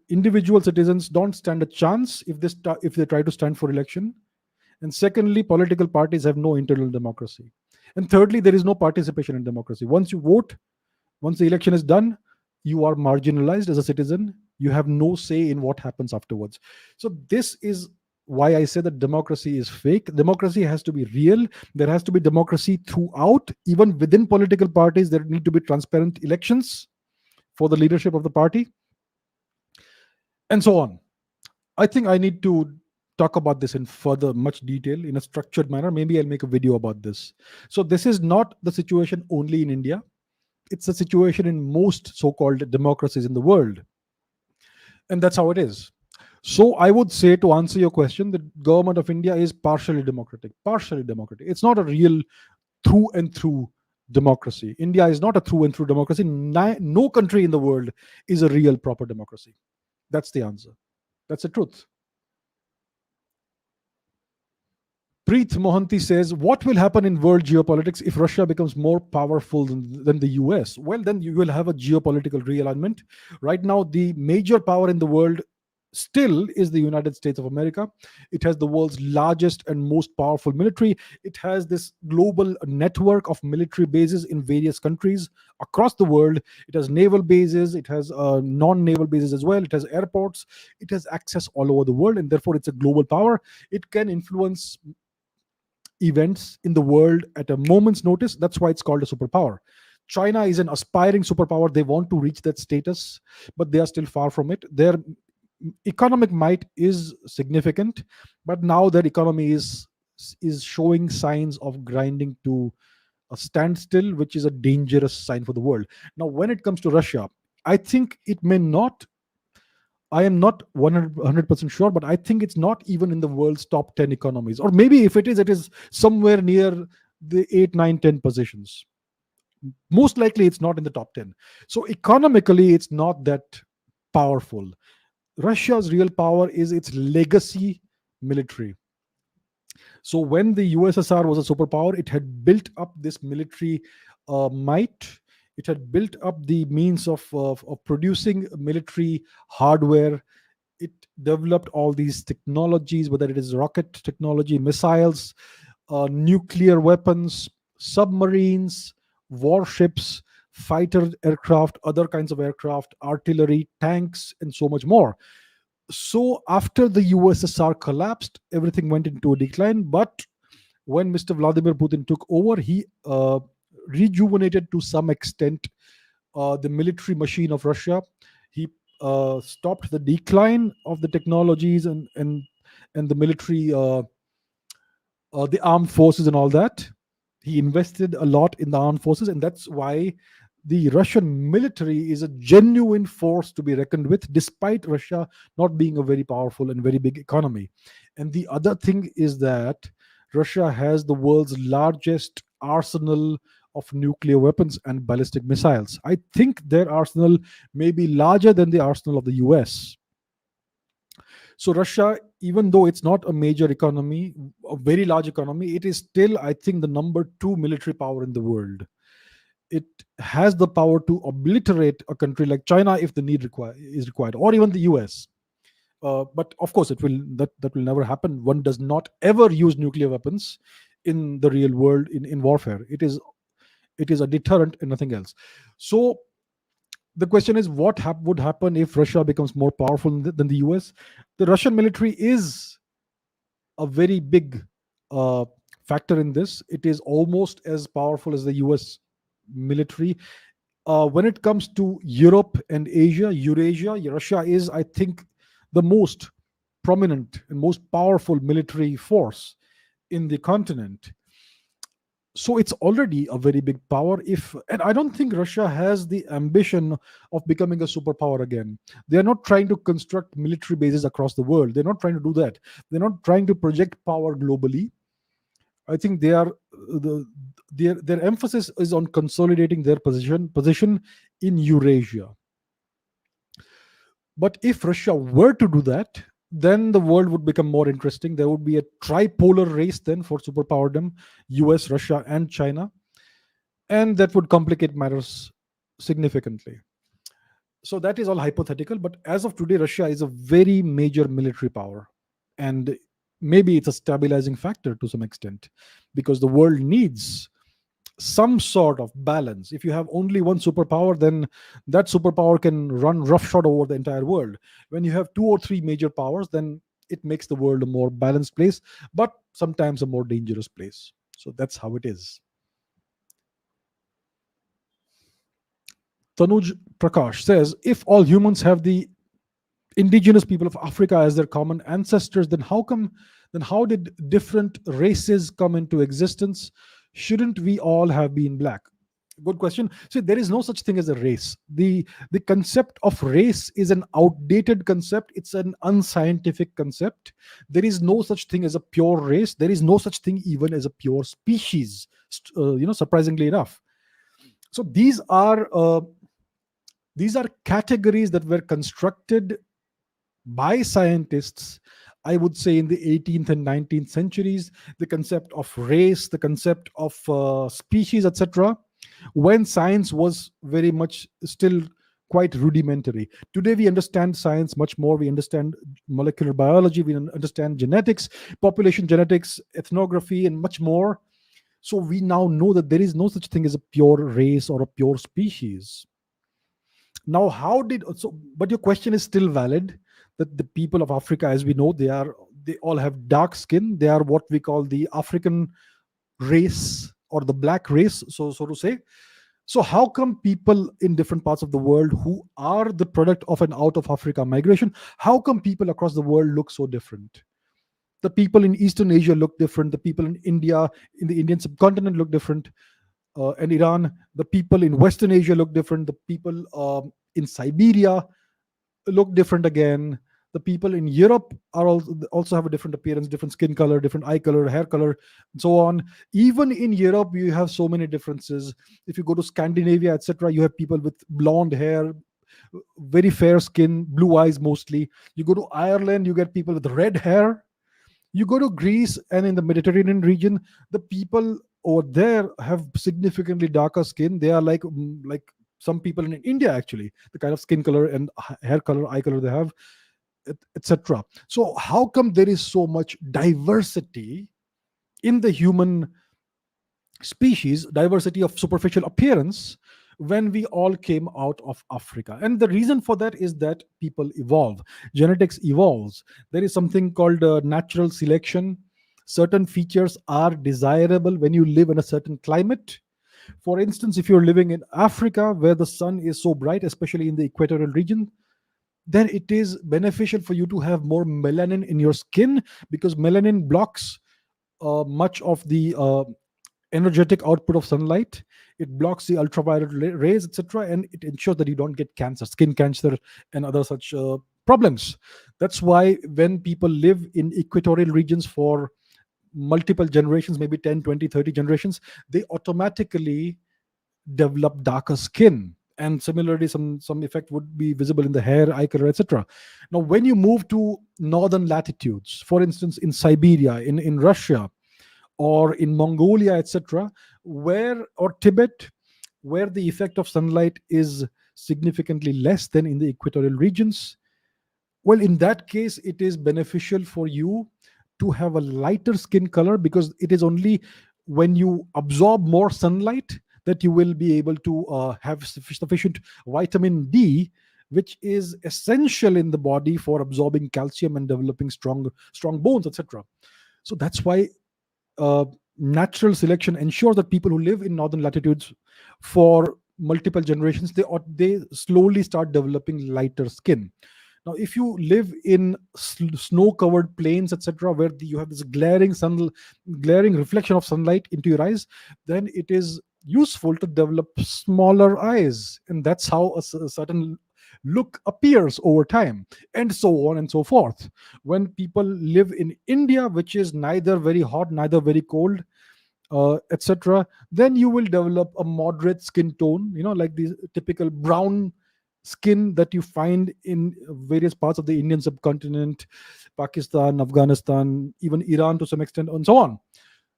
individual citizens don't stand a chance if they try to stand for election. And secondly, political parties have no internal democracy. And thirdly, there is no participation in democracy. Once you vote, once the election is done, you are marginalized as a citizen. You have no say in what happens afterwards. So this is why I say that democracy is fake. Democracy has to be real. There has to be democracy throughout. Even within political parties, there need to be transparent elections for the leadership of the party, and so on. I think I need to talk about this in further much detail in a structured manner. Maybe I'll make a video about this. So this is not the situation only in India. It's a situation in most so-called democracies in the world. And that's how it is. So I would say, to answer your question, the government of India is partially democratic. Partially democratic. It's not a real through and through democracy. India is not a through and through democracy. No country in the world is a real proper democracy. That's the answer. That's the truth. Preet Mohanty says, what will happen in world geopolitics if Russia becomes more powerful than the US? Well, then you will have a geopolitical realignment. Right now, the major power in the world still is the United States of America. It has the world's largest and most powerful military. It has this global network of military bases in various countries across the world. It has naval bases, it has non-naval bases as well, it has airports, it has access all over the world, and therefore it's a global power. It can influence events in the world at a moment's notice. That's why it's called a superpower. China is an aspiring superpower. They want to reach that status, but they are still far from it. Their economic might is significant, but now their economy is showing signs of grinding to a standstill, which is a dangerous sign for the world. Now, when it comes to Russia, I think it may not. I am not 100% sure, but I think it's not even in the world's top 10 economies. Or maybe if it is somewhere near the 8, 9, 10 positions. Most likely it's not in the top 10. So economically, it's not that powerful. Russia's real power is its legacy military. So when the USSR was a superpower, it had built up this military might. It had built up the means of producing military hardware. It developed all these technologies, whether it is rocket technology, missiles, nuclear weapons, submarines, warships, fighter aircraft, other kinds of aircraft, artillery, tanks, and so much more. So after the USSR collapsed, everything went into a decline. But when Mr. Vladimir Putin took over, he rejuvenated to some extent the military machine of Russia. He stopped the decline of the technologies and the military, the armed forces, and all that. He invested a lot in the armed forces, and that's why the Russian military is a genuine force to be reckoned with, despite Russia not being a very powerful and very big economy. And the other thing is that Russia has the world's largest arsenal of nuclear weapons and ballistic missiles. I think their arsenal may be larger than the arsenal of the US. So Russia, even though it's not a major economy, a very large economy, it is still, I think, the number two military power in the world. It has the power to obliterate a country like China if the need is required, or even the US. But of course, that will never happen. One does not ever use nuclear weapons in the real world in warfare. It is a deterrent and nothing else. So the question is, what would happen if Russia becomes more powerful than the US? The Russian military is a very big factor in this. It is almost as powerful as the US military. When it comes to Europe and Asia, Eurasia, Russia is, I think, the most prominent and most powerful military force in the continent. So it's already a very big power. And I don't think Russia has the ambition of becoming a superpower again. They are not trying to construct military bases across the world. They're not trying to do that. They're not trying to project power globally. I think their emphasis is on consolidating their position in Eurasia. But if Russia were to do that, then the world would become more interesting. There would be a tripolar race then for superpowerdom: US, Russia, and China. And that would complicate matters significantly. So that is all hypothetical. But as of today, Russia is a very major military power. And maybe it's a stabilizing factor to some extent, because the world needs some sort of balance. If you have only one superpower, then that superpower can run roughshod over the entire world. When you have two or three major powers, then it makes the world a more balanced place, but sometimes a more dangerous place. So that's how it is. Tanuj Prakash says, if all humans have the indigenous people of Africa as their common ancestors, then how did different races come into existence? Shouldn't we all have been black? Good question. So there is no such thing as a race. The concept of race is an outdated concept. It's an unscientific concept. There is no such thing as a pure race. There is no such thing even as a pure species, surprisingly enough. So these are categories that were constructed by scientists, I would say, in the 18th and 19th centuries. The concept of race, the concept of species, etc., when science was very much still quite rudimentary. Today we understand science much more. We understand molecular biology, we understand genetics, population genetics, ethnography, and much more. So we now know that there is no such thing as a pure race or a pure species. Now, but your question is still valid, that the people of Africa, as we know, they all have dark skin. They are what we call the African race, or the black race, so to say. So how come people in different parts of the world who are the product of an out of Africa migration, how come people across the world look so different? The people in Eastern Asia look different. The people in India, in the Indian subcontinent, look different. And Iran, the people in Western Asia look different. The people in Siberia look different again. The people in Europe are also have a different appearance, different skin color, different eye color, hair color, and so on. Even in Europe, you have so many differences. If you go to Scandinavia, etc., you have people with blonde hair, very fair skin, blue eyes mostly. You go to Ireland, you get people with red hair. You go to Greece and in the Mediterranean region, the people over there have significantly darker skin. They are like some people in India, actually, the kind of skin color and hair color, eye color they have, etc. So how come there is so much diversity in the human species, diversity of superficial appearance, when we all came out of Africa. And the reason for that is that people evolve, genetics evolves. There is something called natural selection. Certain features are desirable when you live in a certain climate. For instance, if you're living in Africa where the sun is so bright, especially in the equatorial region, then it is beneficial for you to have more melanin in your skin, because melanin blocks much of the energetic output of sunlight. It blocks the ultraviolet rays, etc., and it ensures that you don't get cancer, skin cancer, and other such problems. That's why when people live in equatorial regions for multiple generations, maybe 10, 20, 30 generations, they automatically develop darker skin. And similarly, some effect would be visible in the hair, eye color, etc. Now, when you move to northern latitudes, for instance, in Siberia, in Russia, or in Mongolia, etc., where or Tibet, where the effect of sunlight is significantly less than in the equatorial regions, well, in that case, it is beneficial for you to have a lighter skin color, because it is only when you absorb more sunlight that you will be able to have sufficient vitamin D, which is essential in the body for absorbing calcium and developing strong bones, etc. So that's why uh, natural selection ensures that people who live in northern latitudes for multiple generations, they slowly start developing lighter skin. Now, if you live in snow-covered plains, etc., where you have this glaring reflection of sunlight into your eyes, then it is useful to develop smaller eyes, and that's how a certain look appears over time, and so on and so forth. When people live in India, which is neither very hot, neither very cold, etc., then you will develop a moderate skin tone, like the typical brown skin that you find in various parts of the Indian subcontinent, Pakistan, Afghanistan, even Iran to some extent, and so on.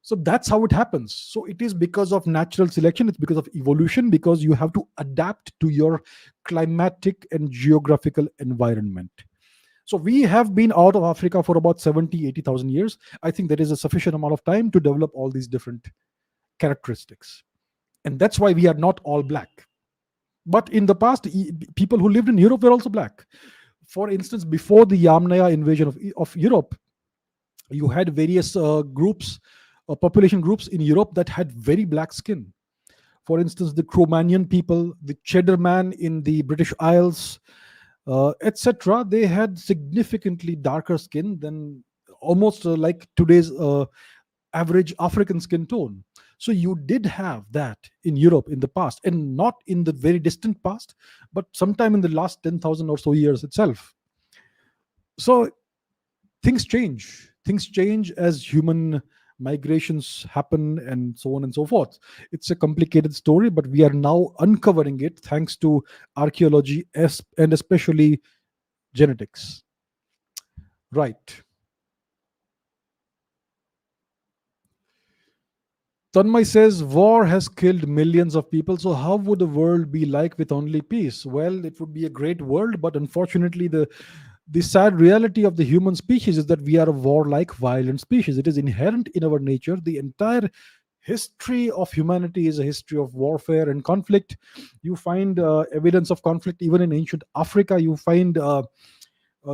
So that's how it happens. So it is because of natural selection, it's because of evolution, because you have to adapt to your climatic and geographical environment. So we have been out of Africa for about 70, 80,000 years. I think there is a sufficient amount of time to develop all these different characteristics. And that's why we are not all black. But in the past, people who lived in Europe were also black. For instance, before the Yamnaya invasion of Europe, you had various groups, population groups in Europe that had very black skin. For instance, the Cro-Magnon people, the Cheddar Man in the British Isles, etc. They had significantly darker skin than almost like today's average African skin tone. So you did have that in Europe in the past, and not in the very distant past, but sometime in the last 10,000 or so years itself. So things change. Things change as human migrations happen, and so on and so forth. It's a complicated story, but we are now uncovering it thanks to archaeology and especially genetics. Right. Tanmay says war has killed millions of people. So how would the world be like with only peace? Well, it would be a great world, but unfortunately, the sad reality of the human species is that we are a warlike, violent species. It is inherent in our nature. The entire history of humanity is a history of warfare and conflict. You find evidence of conflict even in ancient Africa. You find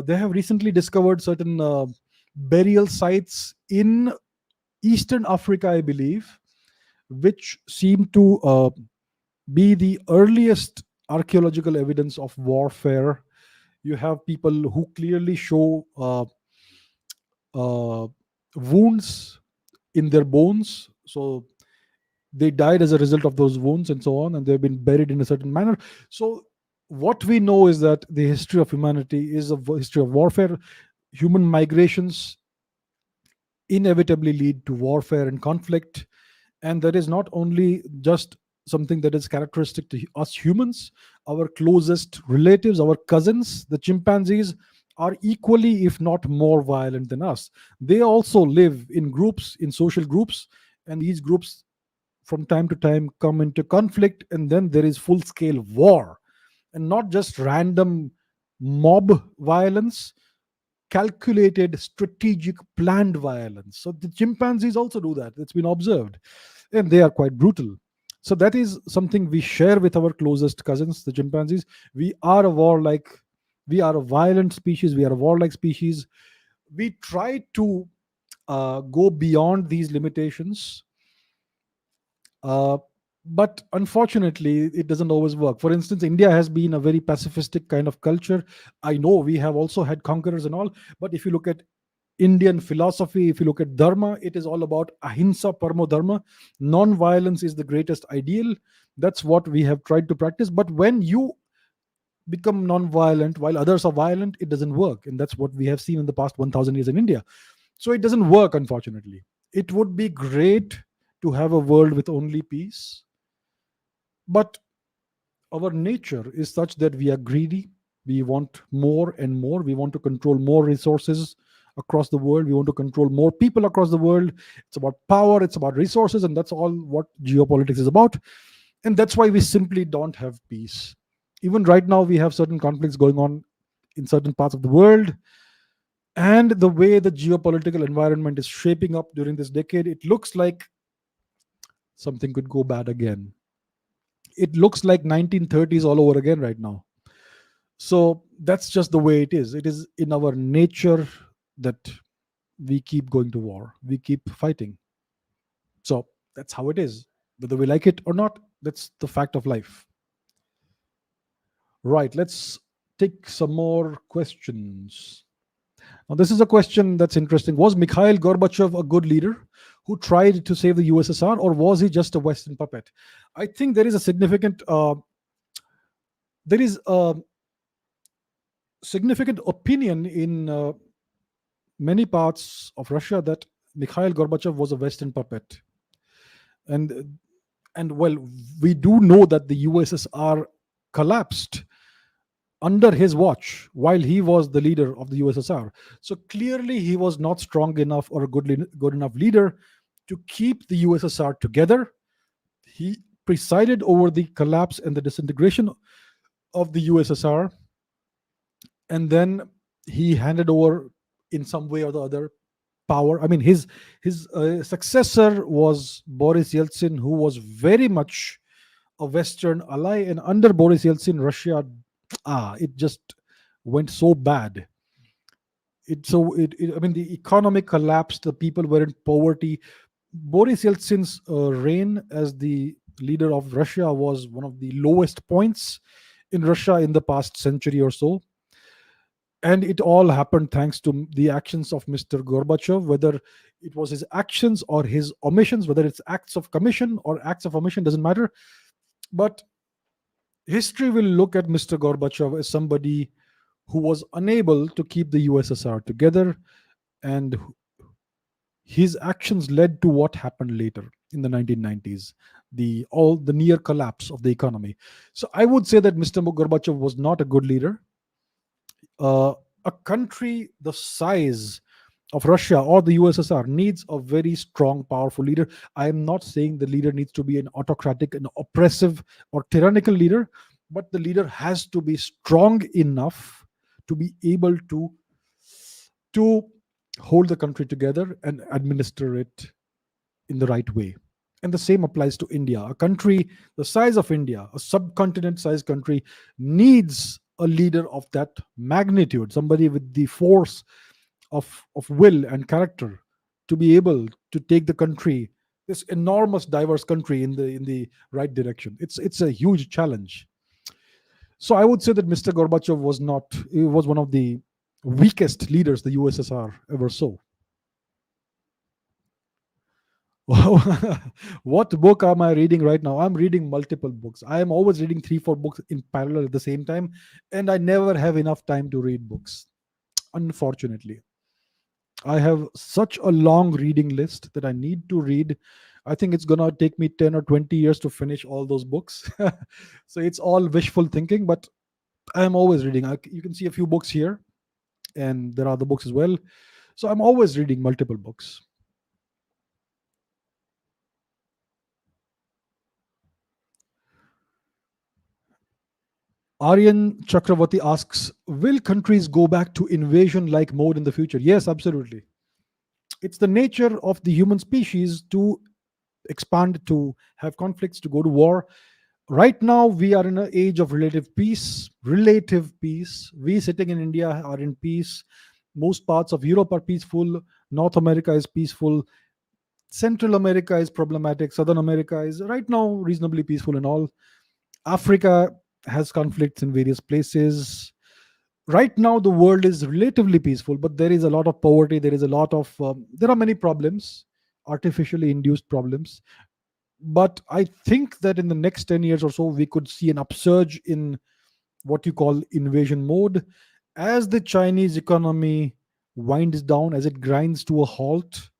they have recently discovered certain burial sites in Eastern Africa, I believe, which seem to be the earliest archaeological evidence of warfare. You have people who clearly show uh, wounds in their bones. So they died as a result of those wounds and so on, and they've been buried in a certain manner. So what we know is that the history of humanity is a history of warfare. Human migrations inevitably lead to warfare and conflict. And that is not only just something that is characteristic to us humans. Our closest relatives, our cousins, the chimpanzees, are equally, if not more, violent than us. They also live in groups, in social groups, and these groups from time to time come into conflict, and then there is full scale war, and not just random mob violence, calculated, strategic, planned violence. So the chimpanzees also do that. It's been observed, and they are quite brutal. So that is something we share with our closest cousins, the chimpanzees. We are a warlike, we are a violent species, we are a warlike species. We try to go beyond these limitations, uh, but unfortunately, it doesn't always work. For instance, India has been a very pacifistic kind of culture. I know we have also had conquerors and all, but if you look at Indian philosophy, if you look at dharma, it is all about ahimsa paramo dharma. Non-violence is the greatest ideal. That's what we have tried to practice. But when you become non-violent while others are violent, it doesn't work, and that's what we have seen in the past 1,000 years in India. So it doesn't work, unfortunately. It would be great to have a world with only peace, but our nature is such that we are greedy. We want more and more. We want to control more resources across the world. We want to control more people across the world. It's about power, it's about resources, and that's all what geopolitics is about. And that's why we simply don't have peace. Even right now, we have certain conflicts going on in certain parts of the world. And the way the geopolitical environment is shaping up during this decade, it looks like something could go bad again. It looks like 1930s all over again right now. So that's just the way it is. It is in our nature that we keep going to war, we keep fighting. So that's how it is. Whether we like it or not, that's the fact of life. Right, let's take some more questions. Now, this is a question that's interesting. Was Mikhail Gorbachev a good leader who tried to save the USSR, or was he just a Western puppet? I think there is a significant opinion in many parts of Russia that Mikhail Gorbachev was a Western puppet, and well, we do know that the USSR collapsed under his watch while he was the leader of the USSR. So clearly, he was not strong enough or a good enough leader to keep the USSR together. He presided over the collapse and the disintegration of the USSR, and then he handed over in some way or the other power. I mean, his successor was Boris Yeltsin, who was very much a Western ally, and under Boris Yeltsin, Russia, it just went so bad. I mean, the economic collapsed. The people were in poverty. Boris Yeltsin's reign as the leader of Russia was one of the lowest points in Russia in the past century or so. And it all happened thanks to the actions of Mr. Gorbachev, whether it was his actions or his omissions, whether it's acts of commission or acts of omission, doesn't matter. But history will look at Mr. Gorbachev as somebody who was unable to keep the USSR together, and his actions led to what happened later in the 1990s, the near collapse of the economy. So I would say that Mr. Gorbachev was not a good leader. A country the size of Russia or the USSR needs a very strong, powerful leader. I am not saying the leader needs to be an autocratic, an oppressive, or tyrannical leader, but the leader has to be strong enough to be able to hold the country together and administer it in the right way. And the same applies to India. A country the size of India, a subcontinent sized country, needs a leader of that magnitude, somebody with the force of will and character to be able to take the country, this enormous diverse country, in the right direction. It's a huge challenge. So I would say that Mr. Gorbachev he was one of the weakest leaders the USSR ever saw. What book am I reading right now? I'm reading multiple books. I am always reading 3 4 books in parallel at the same time, and I never have enough time to read books, unfortunately. I have such a long reading list that I need to read. I think it's gonna take me 10 or 20 years to finish all those books. So it's all wishful thinking, but I am always reading. You can see a few books here, and there are other books as well. So I'm always reading multiple books. Aryan Chakravarti asks, will countries go back to invasion like mode in the future? Yes, absolutely. It's the nature of the human species to expand, to have conflicts, to go to war. Right now, we are in an age of relative peace. Relative peace. We sitting in India are in peace. Most parts of Europe are peaceful. North America is peaceful. Central America is problematic. Southern America is right now reasonably peaceful and all. Africa has conflicts in various places. Right now, the world is relatively peaceful, but there is a lot of poverty. There is a lot of there are many problems, artificially induced problems. But I think that in the next 10 years or so, we could see an upsurge in what you call invasion mode as the Chinese economy winds down, as it grinds to a halt,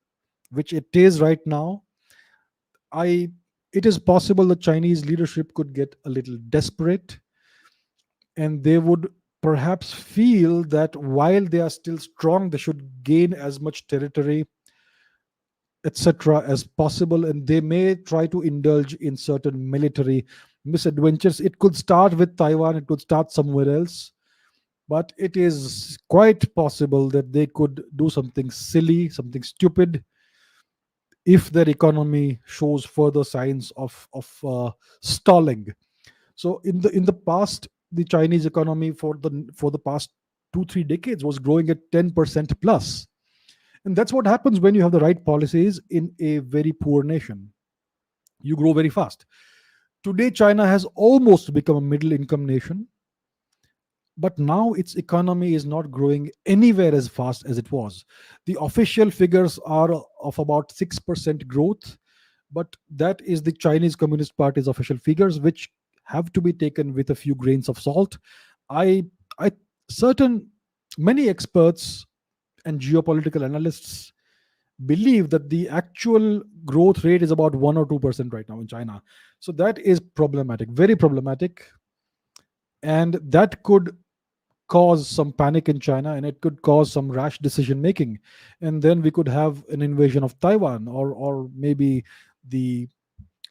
which it is right now. I It is possible the Chinese leadership could get a little desperate, and they would perhaps feel that while they are still strong, they should gain as much territory, etc., as possible, and they may try to indulge in certain military misadventures. It could start with Taiwan, it could start somewhere else, but it is quite possible that they could do something silly, something stupid, if their economy shows further signs of stalling. So in the past, the Chinese economy for the past 2 3 decades was growing at 10% plus, and that's what happens when you have the right policies in a very poor nation. You grow very fast. Today, China has almost become a middle income nation, but now its economy is not growing anywhere as fast as it was. The official figures are of about 6% growth, but that is the Chinese Communist Party's official figures, which have to be taken with a few grains of salt. I, I certain Many experts and geopolitical analysts believe that the actual growth rate is about 1 or 2% right now in China. So that is problematic, very problematic, and that could cause some panic in China, and it could cause some rash decision making, and then we could have an invasion of Taiwan, or maybe the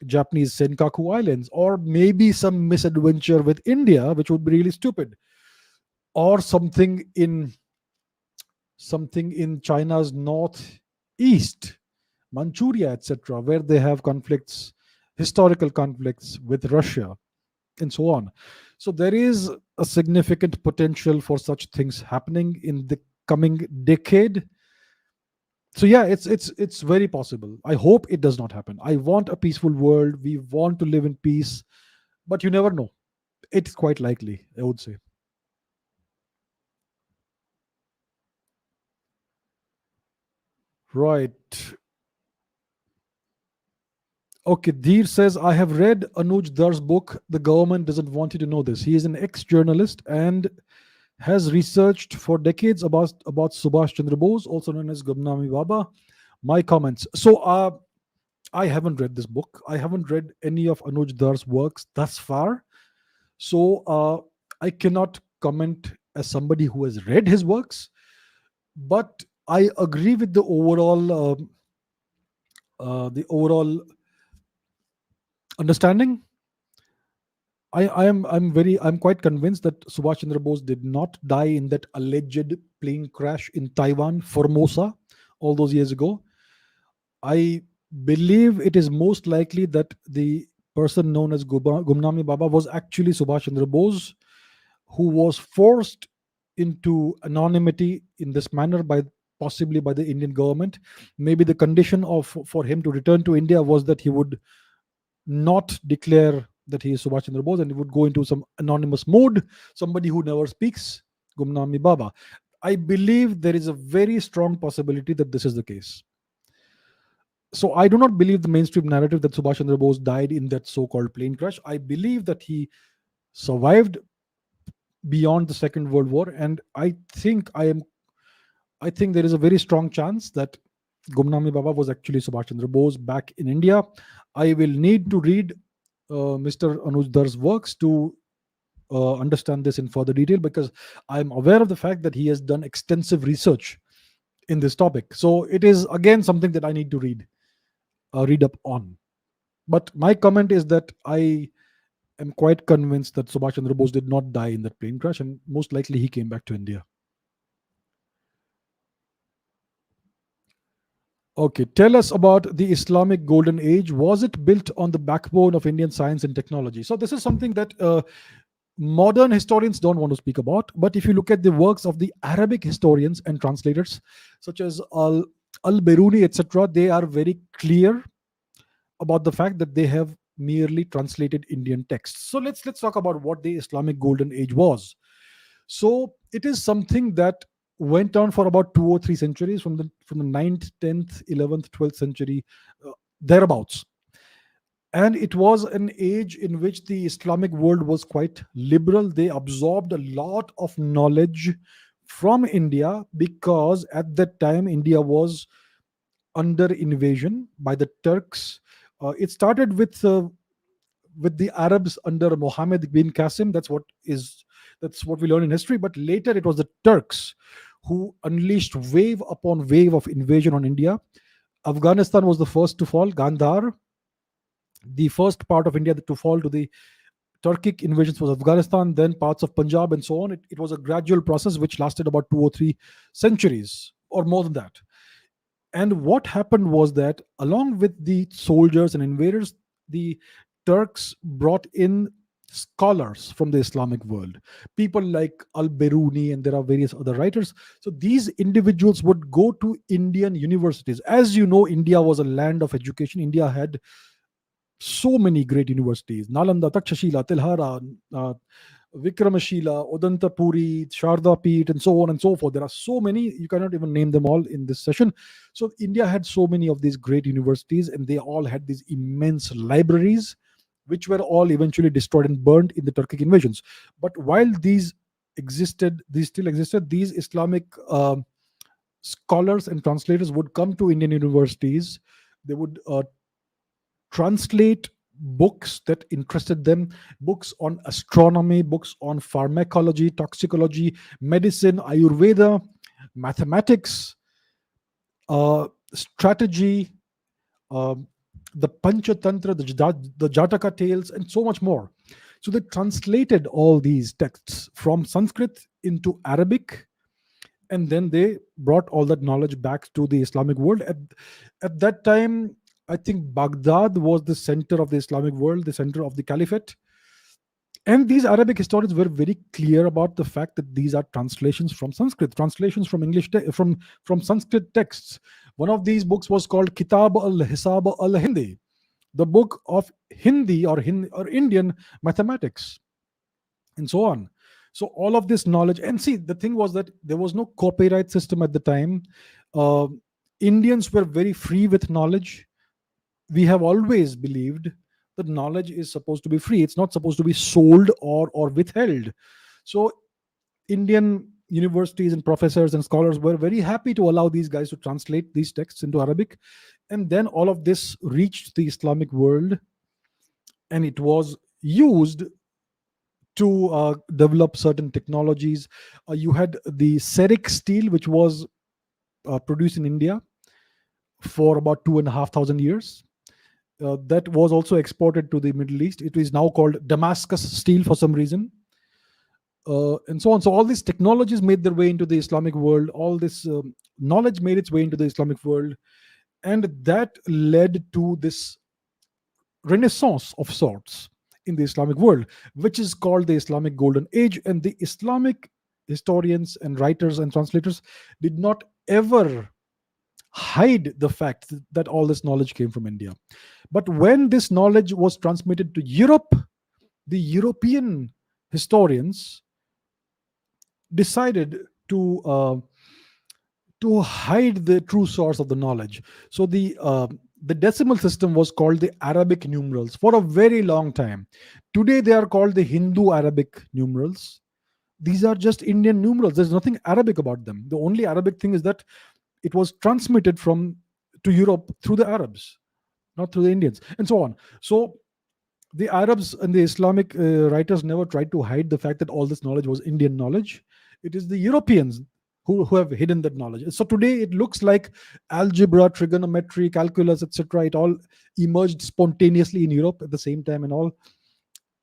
Japanese Senkaku Islands, or maybe some misadventure with India, which would be really stupid, or something in China's northeast, Manchuria, etc., where they have conflicts, historical conflicts with Russia, and so on. So there is a significant potential for such things happening in the coming decade. So yeah, it's very possible. I hope it does not happen. I want a peaceful world. We want to live in peace, but you never know. It's quite likely, I would say. Right. Okay, Dheer says, I have read Anuj Dar's book. The government doesn't want you to know this. He is an ex journalist and has researched for decades about Subhash Chandra Bose, also known as Gumnami Baba. My comments. So, I haven't read this book. I haven't read any of Anuj Dar's works thus far. So, I cannot comment as somebody who has read his works, but I agree with the overall understanding. I'm quite convinced that Subhash Chandra Bose did not die in that alleged plane crash in Taiwan, Formosa, all those years ago. I believe it is most likely that the person known as Gumnami Baba was actually Subhash Chandra Bose, who was forced into anonymity in this manner by possibly by the Indian government. Maybe the condition of for him to return to India was that he would not declare that he is Subhash Chandra Bose, and he would go into some anonymous mode, somebody who never speaks, Gumnami Baba. I believe there is a very strong possibility that this is the case. So I do not believe the mainstream narrative that Subhash Chandra Bose died in that so-called plane crash. I believe that he survived beyond the Second World War, and I think there is a very strong chance that Gumnami Baba was actually Subhash Chandra Bose back in India. I will need to read Mr. Anuj Dar's works to understand this in further detail, because I'm aware of the fact that he has done extensive research in this topic. So it is again something that I need to read up on. But my comment is that I am quite convinced that Subhash Chandra Bose did not die in that plane crash, and most likely he came back to India. Okay, tell us about the Islamic Golden Age. Was it built on the backbone of Indian science and technology? So, this is something that modern historians don't want to speak about. But if you look at the works of the Arabic historians and translators, such as Al Biruni, etc., they are very clear about the fact that they have merely translated Indian texts. So let's talk about what the Islamic Golden Age was. So it is something that went on for about 2 or 3 centuries, from the ninth, 10th, 11th, 12th century, thereabouts. And it was an age in which the Islamic world was quite liberal. They absorbed a lot of knowledge from India, because at that time India was under invasion by the Turks. It started with the Arabs under Mohammed bin Qasim. That's what we learn in history. But later it was the Turks who unleashed wave upon wave of invasion on India. Afghanistan was the first to fall. Gandhar, the first part of India to fall to the Turkic invasions, was Afghanistan, then parts of Punjab, and so on. It was a gradual process which lasted about 2 or 3 centuries or more than that. And what happened was that, along with the soldiers and invaders, the Turks brought in scholars from the Islamic world, people like Al Biruni, and there are various other writers. So these individuals would go to Indian universities. As you know, India was a land of education. India had so many great universities: Nalanda, Takshashila, Tilhara, uh, Vikramashila, Odantapuri, Sharda Peeth, and so on and so forth. There are so many, you cannot even name them all in this session. So, India had so many of these great universities, and they all had these immense libraries, which were all eventually destroyed and burned in the Turkic invasions. But while these still existed, these Islamic scholars and translators would come to Indian universities. They would translate books that interested them, books on astronomy, books on pharmacology, toxicology, medicine, Ayurveda, mathematics, strategy, uh, the Panchatantra, the Jataka tales, and so much more. So they translated all these texts from Sanskrit into Arabic, and then they brought all that knowledge back to the Islamic world. At that time, I think Baghdad was the center of the Islamic world, the center of the caliphate. And these Arabic historians were very clear about the fact that these are translations from Sanskrit, translations from from Sanskrit texts. One of these books was called Kitab al-Hisab al-Hindi, the book of Hindi, or Indian mathematics, and so on. So all of this knowledge, and see, the thing was that there was no copyright system at the time. Uh, Indians were very free with knowledge. We have always believed that knowledge is supposed to be free. It's not supposed to be sold or withheld. So Indian universities and professors and scholars were very happy to allow these guys to translate these texts into Arabic. And then all of this reached the Islamic world, and it was used to develop certain technologies. You had the Ceric steel, which was produced in India for about 2,500 years. That was also exported to the Middle East. It is now called Damascus steel for some reason, and so on. So all these technologies made their way into the Islamic world. All this knowledge made its way into the Islamic world, and that led to this renaissance of sorts in the Islamic world, which is called the Islamic Golden Age. And the Islamic historians and writers and translators did not ever hide the fact that all this knowledge came from India. But when this knowledge was transmitted to Europe, the European historians decided to hide the true source of the knowledge. So the decimal system was called the Arabic numerals for a very long time. Today they are called the Hindu Arabic numerals. These are just Indian numerals. There's nothing Arabic about them. The only Arabic thing is that it was transmitted from to Europe through the Arabs, not through the Indians, and so on. So the Arabs and the Islamic writers never tried to hide the fact that all this knowledge was Indian knowledge. It is the Europeans who have hidden that knowledge. So today it looks like algebra, trigonometry, calculus, etc. It all emerged spontaneously in Europe at the same time, and all,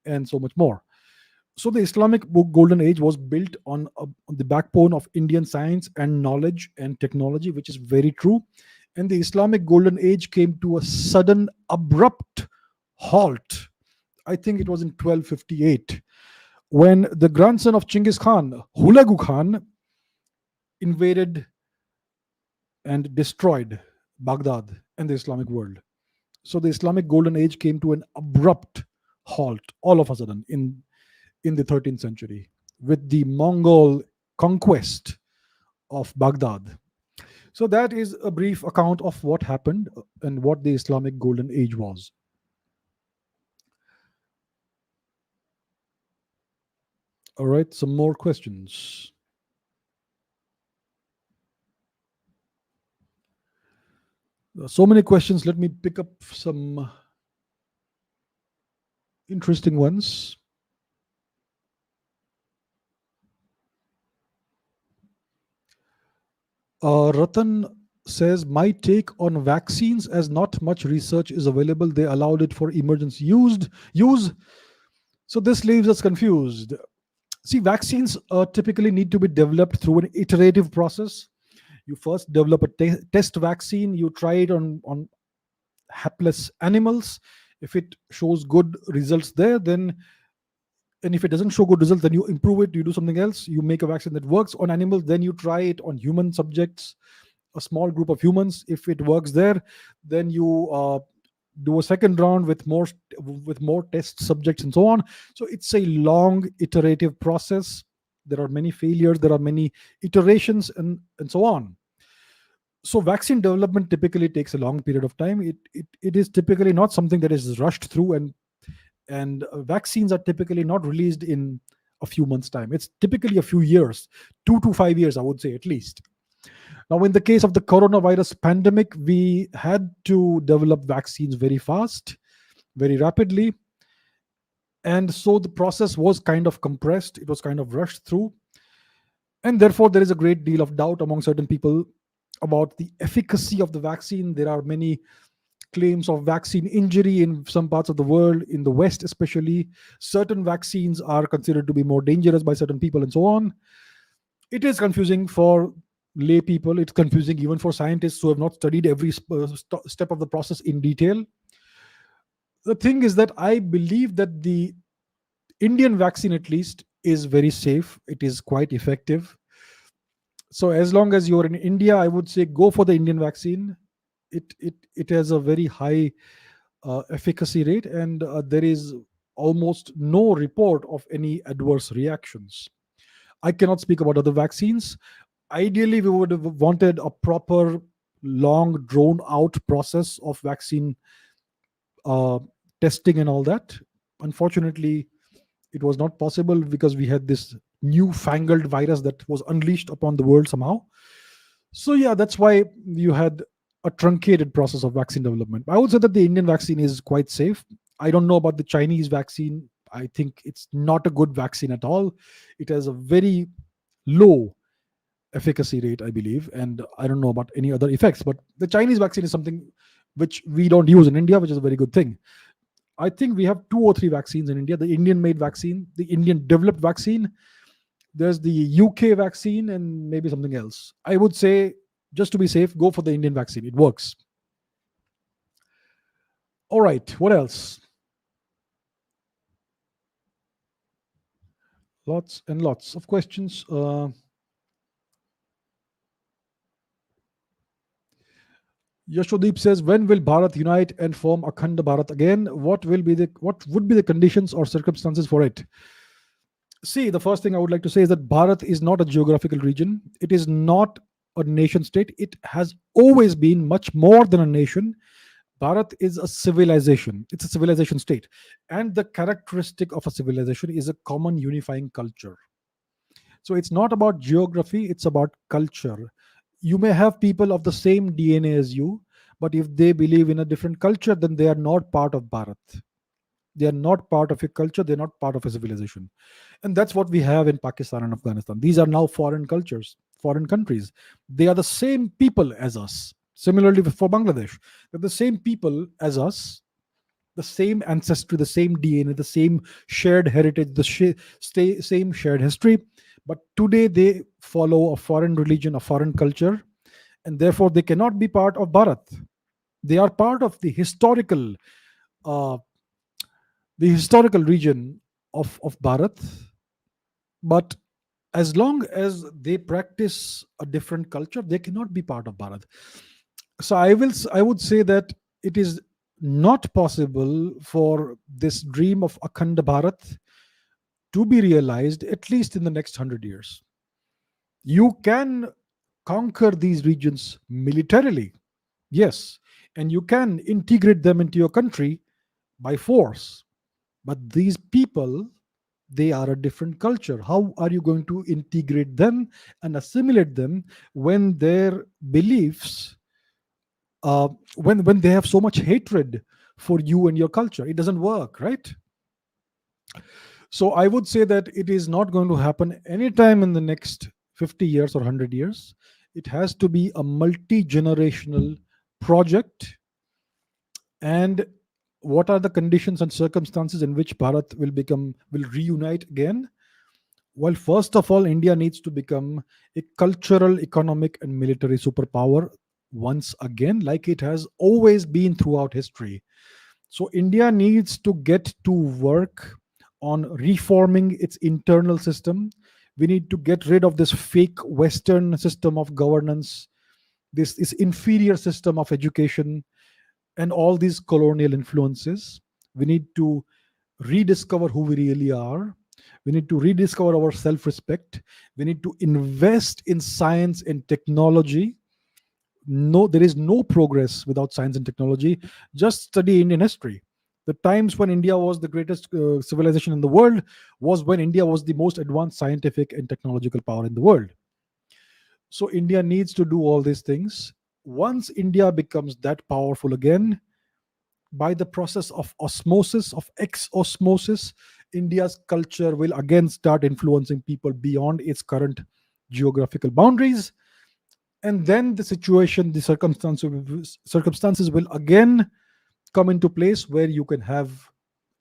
and so much more. So the Islamic Golden Age was built on the backbone of Indian science and knowledge and technology, which is very true. and the Islamic Golden Age came to a sudden, abrupt halt. I think it was in 1258 when the grandson of Chinggis Khan, Hulagu Khan, invaded and destroyed Baghdad and the Islamic world. So the Islamic Golden Age came to an abrupt halt all of a sudden in the 13th century with the Mongol conquest of Baghdad. So that is a brief account of what happened and what the Islamic Golden Age was. All right, some more questions. So many questions. Let me pick up some interesting ones. Ratan says, my take on vaccines, as not much research is available, they allowed it for emergency use. So this leaves us confused. See, vaccines typically need to be developed through an iterative process. You first develop a test vaccine, you try it on hapless animals. If it shows good results there, then, and if it doesn't show good results, then you improve it, you do something else, you make a vaccine that works on animals, then you try it on human subjects, a small group of humans. If it works there, then you do a second round with more test subjects and so on. So it's a long iterative process. There are many failures, there are many iterations, and so on. So vaccine development typically takes a long period of time. It is typically not something that is rushed through, and vaccines are typically not released in a few months time. It's typically a few years, 2 to 5 years, I would say, at least. Now, in the case of the coronavirus pandemic, we had to develop vaccines very fast, very rapidly. And so the process was kind of compressed, it was kind of rushed through. And therefore, there is a great deal of doubt among certain people about the efficacy of the vaccine. There are many claims of vaccine injury in some parts of the world, in the West especially. Certain vaccines are considered to be more dangerous by certain people, and so on. It is confusing for lay people. It's confusing even for scientists who have not studied every step of the process in detail. The thing is that I believe that the Indian vaccine, at least, is very safe. It is quite effective. So as long as you're in India, I would say go for the Indian vaccine. It has a very high efficacy rate, and there is almost no report of any adverse reactions. I cannot speak about other vaccines. Ideally, we would have wanted a proper, long, drawn out process of vaccine uh, testing and all that. Unfortunately, it was not possible because we had this newfangled virus that was unleashed upon the world somehow. So, yeah, that's why you had a truncated process of vaccine development. I would say that the Indian vaccine is quite safe. I don't know about the Chinese vaccine. I think it's not a good vaccine at all. It has a very low efficacy rate, I believe, and I don't know about any other effects. But the Chinese vaccine is something which we don't use in India, which is a very good thing. I think we have 2 or 3 vaccines in India: the Indian made vaccine, the Indian developed vaccine, there's the UK vaccine, and maybe something else. I would say, just to be safe, go for the Indian vaccine. It works. All right, what else? Lots and lots of questions. Yashodeep says, when will Bharat unite and form Akhanda Bharat again? What would be the conditions or circumstances for it? See, the first thing I would like to say is that Bharat is not a geographical region. It is not a nation state. It has always been much more than a nation. Bharat is a civilization. It's a civilization state. And the characteristic of a civilization is a common unifying culture. So it's not about geography, it's about culture. You may have people of the same DNA as you, but if they believe in a different culture, then they are not part of Bharat. They are not part of a culture, they're not part of a civilization. And that's what we have in Pakistan and Afghanistan. These are now foreign cultures, foreign countries. They are the same people as us. Similarly, for Bangladesh, they're the same people as us, the same ancestry, the same DNA, the same shared heritage, the same shared history. But today they follow a foreign religion, a foreign culture, and therefore they cannot be part of Bharat. They are part of uh, the historical region of Bharat, but as long as they practice a different culture, they cannot be part of Bharat. So I would say that it is not possible for this dream of Akhanda Bharat to be realized at least in the next 100 years. You can conquer these regions militarily, yes, and you can integrate them into your country by force. But these people, they are a different culture. How are you going to integrate them and assimilate them when their beliefs, when they have so much hatred for you and your culture? It doesn't work, right? So I would say that it is not going to happen anytime in the next 50 years or 100 years. It has to be a multi generational project. And what are the conditions and circumstances in which Bharat will reunite again? Well, first of all, India needs to become a cultural, economic, and military superpower once again, like it has always been throughout history. So India needs to get to work on reforming its internal system. We need to get rid of this fake Western system of governance, this inferior system of education, and all these colonial influences. We need to rediscover who we really are. We need to rediscover our self respect. We need to invest in science and technology. No, there is no progress without science and technology. Just study Indian history. The times when India was the greatest civilization in the world was when India was the most advanced scientific and technological power in the world. So India needs to do all these things. Once India becomes that powerful again, by the process of osmosis, of ex-osmosis, India's culture will again start influencing people beyond its current geographical boundaries. And then the circumstances will again come into place where you can have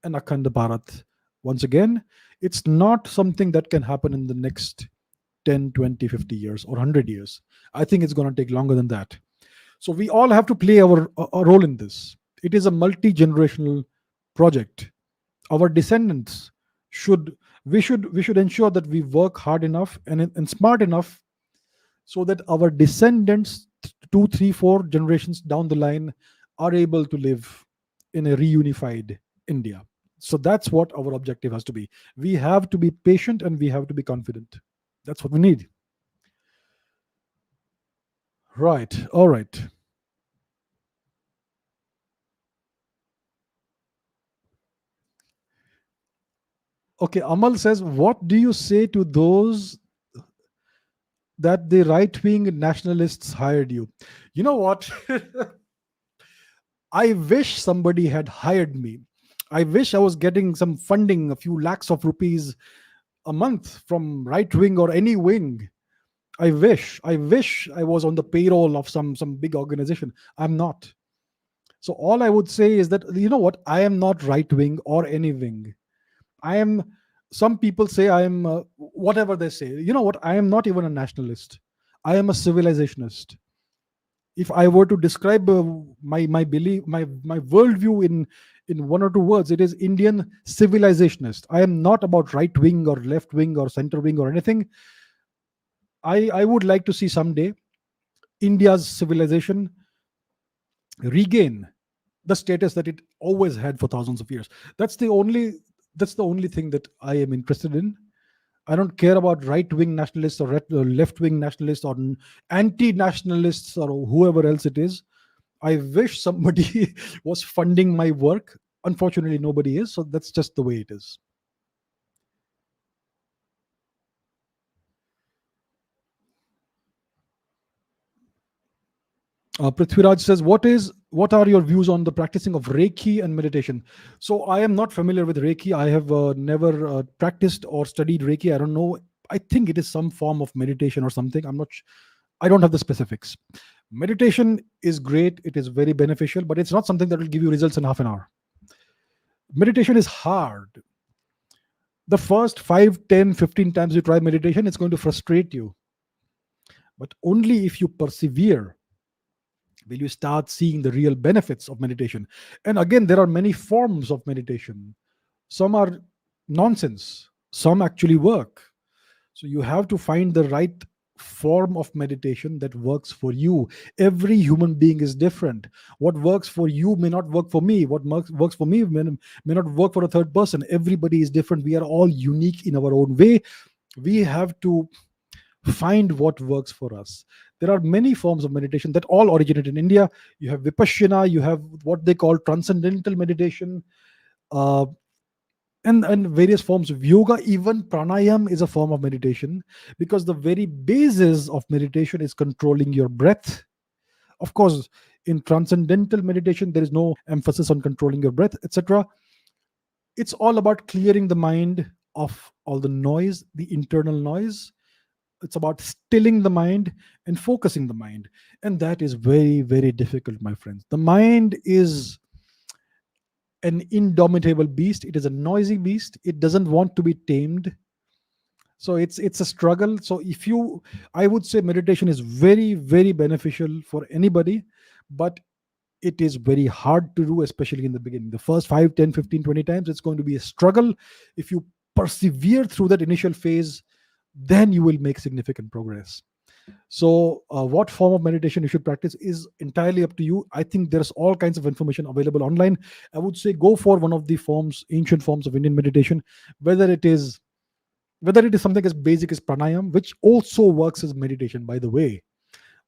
an Akhanda Bharat once again. It's not something that can happen in the next 10, 20, 50 years or 100 years. I think it's going to take longer than that. So we all have to play our role in this. It is a multi-generational project. Our descendants should we should ensure that we work hard enough and smart enough so that our descendants, two, three, four generations down the line, are able to live in a reunified India. So that's what our objective has to be. We have to be patient and we have to be confident. That's what we need. Right. All right. Okay. Amal says, what do you say to those that the right wing nationalists hired you? You know what? I wish somebody had hired me. I wish I was getting some funding, a few lakhs of rupees a month from right wing or any wing. I wish I was on the payroll of some big organization. I'm not. So all I would say is that, you know what, I am not right wing or any wing. I am, some people say I am whatever they say. You know what, I am not even a nationalist. I am a civilizationist. If I were to describe my belief, my worldview in one or two words, it is Indian civilizationist. I am not about right wing or left wing or center wing or anything. I would like to see someday India's civilization regain the status that it always had for thousands of years. That's the only that's the only thing that I am interested in. I don't care about right wing nationalists or left wing nationalists or anti nationalists or whoever else it is. I wish somebody was funding my work. Unfortunately, nobody is. So that's just the way it is. Prithviraj says, what are your views on the practicing of Reiki and meditation? So I am not familiar with Reiki. I have never practiced or studied Reiki. I don't know. I think it is some form of meditation or something. I don't have the specifics. Meditation is great. It is very beneficial, but it's not something that will give you results in half an hour. Meditation is hard. The first 5, 10, 15 times you try meditation, it's going to frustrate you. But only if you persevere will you start seeing the real benefits of meditation. And again, there are many forms of meditation. Some are nonsense, some actually work. So you have to find the right form of meditation that works for you. Every human being is different. What works for you may not work for me. What works for me may not work for a third person. Everybody is different. We are all unique in our own way. We have to find what works for us. There are many forms of meditation that all originate in India. You have Vipassana, you have what they call transcendental meditation, uh, and various forms of yoga. Even pranayam is a form of meditation, because the very basis of meditation is controlling your breath. Of course, in transcendental meditation, there is no emphasis on controlling your breath, etc. It's all about clearing the mind of all the noise, the internal noise. It's about stilling the mind and focusing the mind. And that is very, very difficult, my friends. The mind is an indomitable beast. It is a noisy beast. It doesn't want to be tamed. So it's a struggle. So if you, I would say meditation is very, very beneficial for anybody, but it is very hard to do, especially in the beginning. The first 5, 10, 15, 20 times, it's going to be a struggle. If you persevere through that initial phase, then you will make significant progress. So, what form of meditation you should practice is entirely up to you. I think there's all kinds of information available online. I would say go for one of the forms, ancient forms of Indian meditation, whether it is whether it is something as basic as pranayam, which also works as meditation, by the way,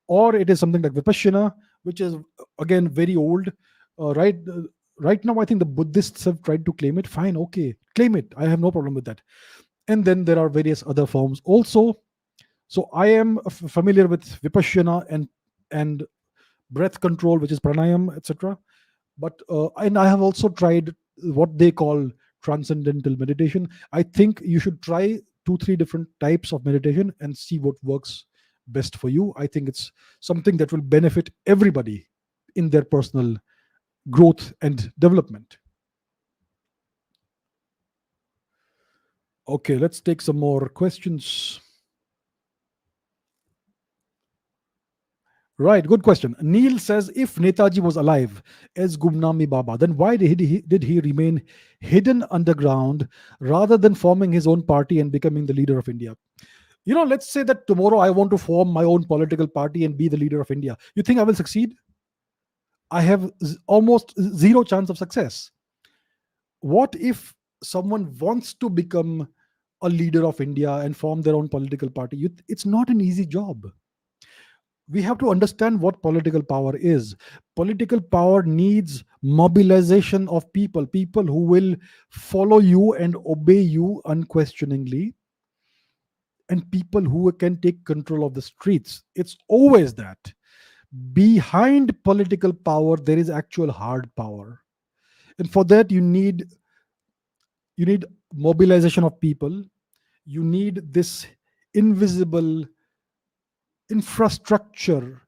or it is something like vipassana, which is again very old. Right now, I think the Buddhists have tried to claim it. Fine, okay, claim it. I have no problem with that. And then there are various other forms also. So I am familiar with vipassana and breath control, which is pranayam, etc. But and I have also tried what they call transcendental meditation. I think you should try 2 3 different types of meditation and see what works best for you. I think it's something that will benefit everybody in their personal growth and development. Okay, let's take some more questions. Right, good question. Neil says, if Netaji was alive as Gumnami Baba, then why did he remain hidden underground rather than forming his own party and becoming the leader of India? Let's say that tomorrow I want to form my own political party and be the leader of India. You think I will succeed? I have almost zero chance of success. What if someone wants to become a leader of India and form their own political party? It's not an easy job. We have to understand what political power is. Political power needs mobilization of people who will follow you and obey you unquestioningly, and people who can take control of the streets. It's always that. Behind political power, there is actual hard power. And for that, you need mobilization of people. You need this invisible infrastructure,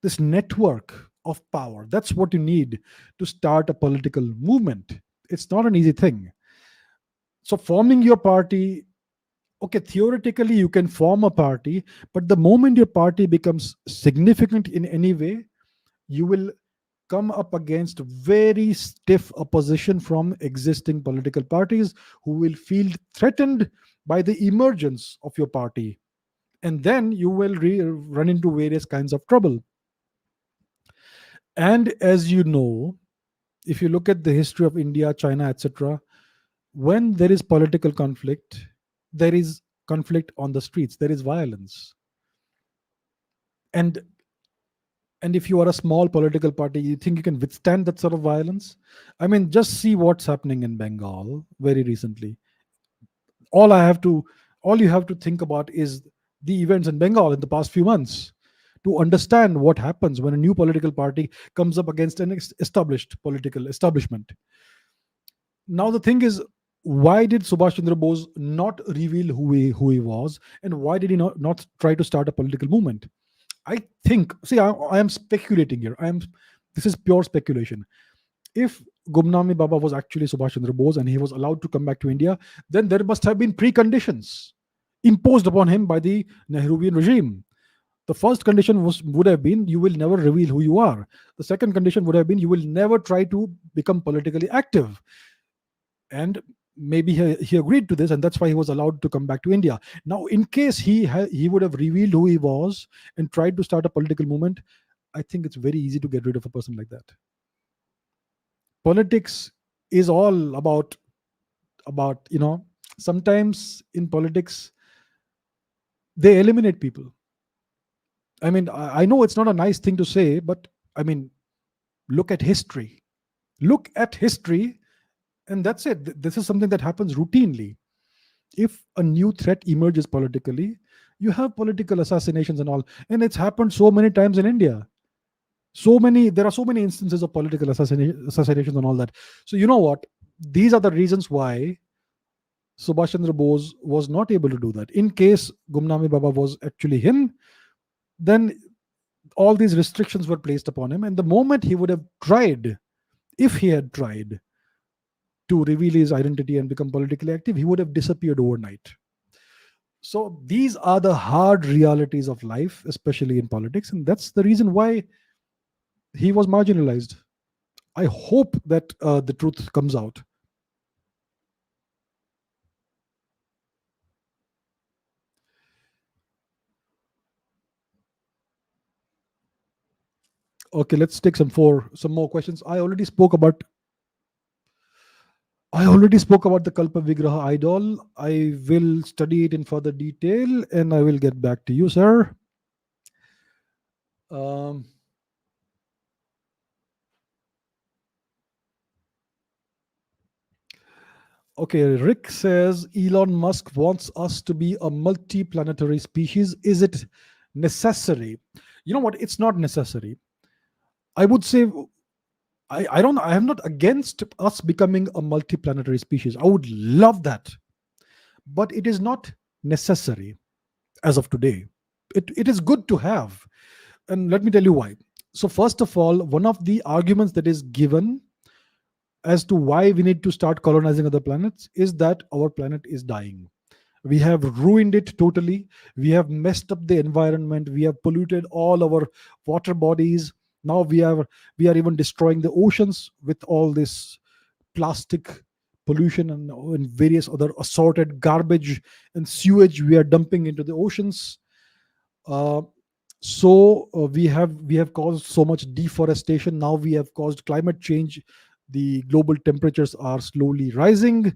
this network of power. That's what you need to start a political movement. It's not an easy thing. So forming your party, okay, theoretically you can form a party, but the moment your party becomes significant in any way, you will come up against very stiff opposition from existing political parties who will feel threatened by the emergence of your party. And then you will run into various kinds of trouble. And as you know, if you look at the history of India, China, etc., when there is political conflict, there is conflict on the streets, there is violence. And if you are a small political party, you think you can withstand that sort of violence? I mean, just see what's happening in Bengal very recently. All I have to, all you have to think about is the events in Bengal in the past few months to understand what happens when a new political party comes up against an established political establishment. Now the thing is, why did Subhash Chandra Bose not reveal who he was, and why did he not try to start a political movement? I think, see, I am speculating here. This is pure speculation. If Gumnami Baba was actually Subhash Chandra Bose and he was allowed to come back to India, then there must have been preconditions imposed upon him by the Nehruvian regime. The first condition would have been you will never reveal who you are. The second condition would have been you will never try to become politically active. And maybe he agreed to this, and that's why he was allowed to come back to India. Now, in case he would have revealed who he was and tried to start a political movement, I think it's very easy to get rid of a person like that. Politics is all about sometimes in politics they eliminate people. I mean, I know it's not a nice thing to say, but I mean, look at history. Look at history, and that's it. This is something that happens routinely. If a new threat emerges politically, you have political assassinations and all, and it's happened so many times in India. There are so many instances of political assassinations and all that. So you know what? These are the reasons why Subhash Chandra Bose was not able to do that. In case Gumnami Baba was actually him, then all these restrictions were placed upon him. And the moment he would have tried, if he had tried to reveal his identity and become politically active, he would have disappeared overnight. So these are the hard realities of life, especially in politics. And that's the reason why he was marginalized. I hope that the truth comes out. Okay, let's take some more questions. I already spoke about the Kalpa Vigraha idol. I will study it in further detail and I will get back to you, sir. Um, okay, Rick says Elon Musk wants us to be a multi-planetary species. Is it necessary? You know what? It's not necessary. I would say I am not against us becoming a multi-planetary species. I would love that, but it is not necessary as of today. It is good to have, and let me tell you why. So first of all, one of the arguments that is given as to why we need to start colonizing other planets is that our planet is dying. We have ruined it totally. We have messed up the environment. We have polluted all our water bodies. Now we are even destroying the oceans with all this plastic pollution and various other assorted garbage and sewage we are dumping into the oceans. Uh, we have caused so much deforestation. Now we have caused climate change. The global temperatures are slowly rising,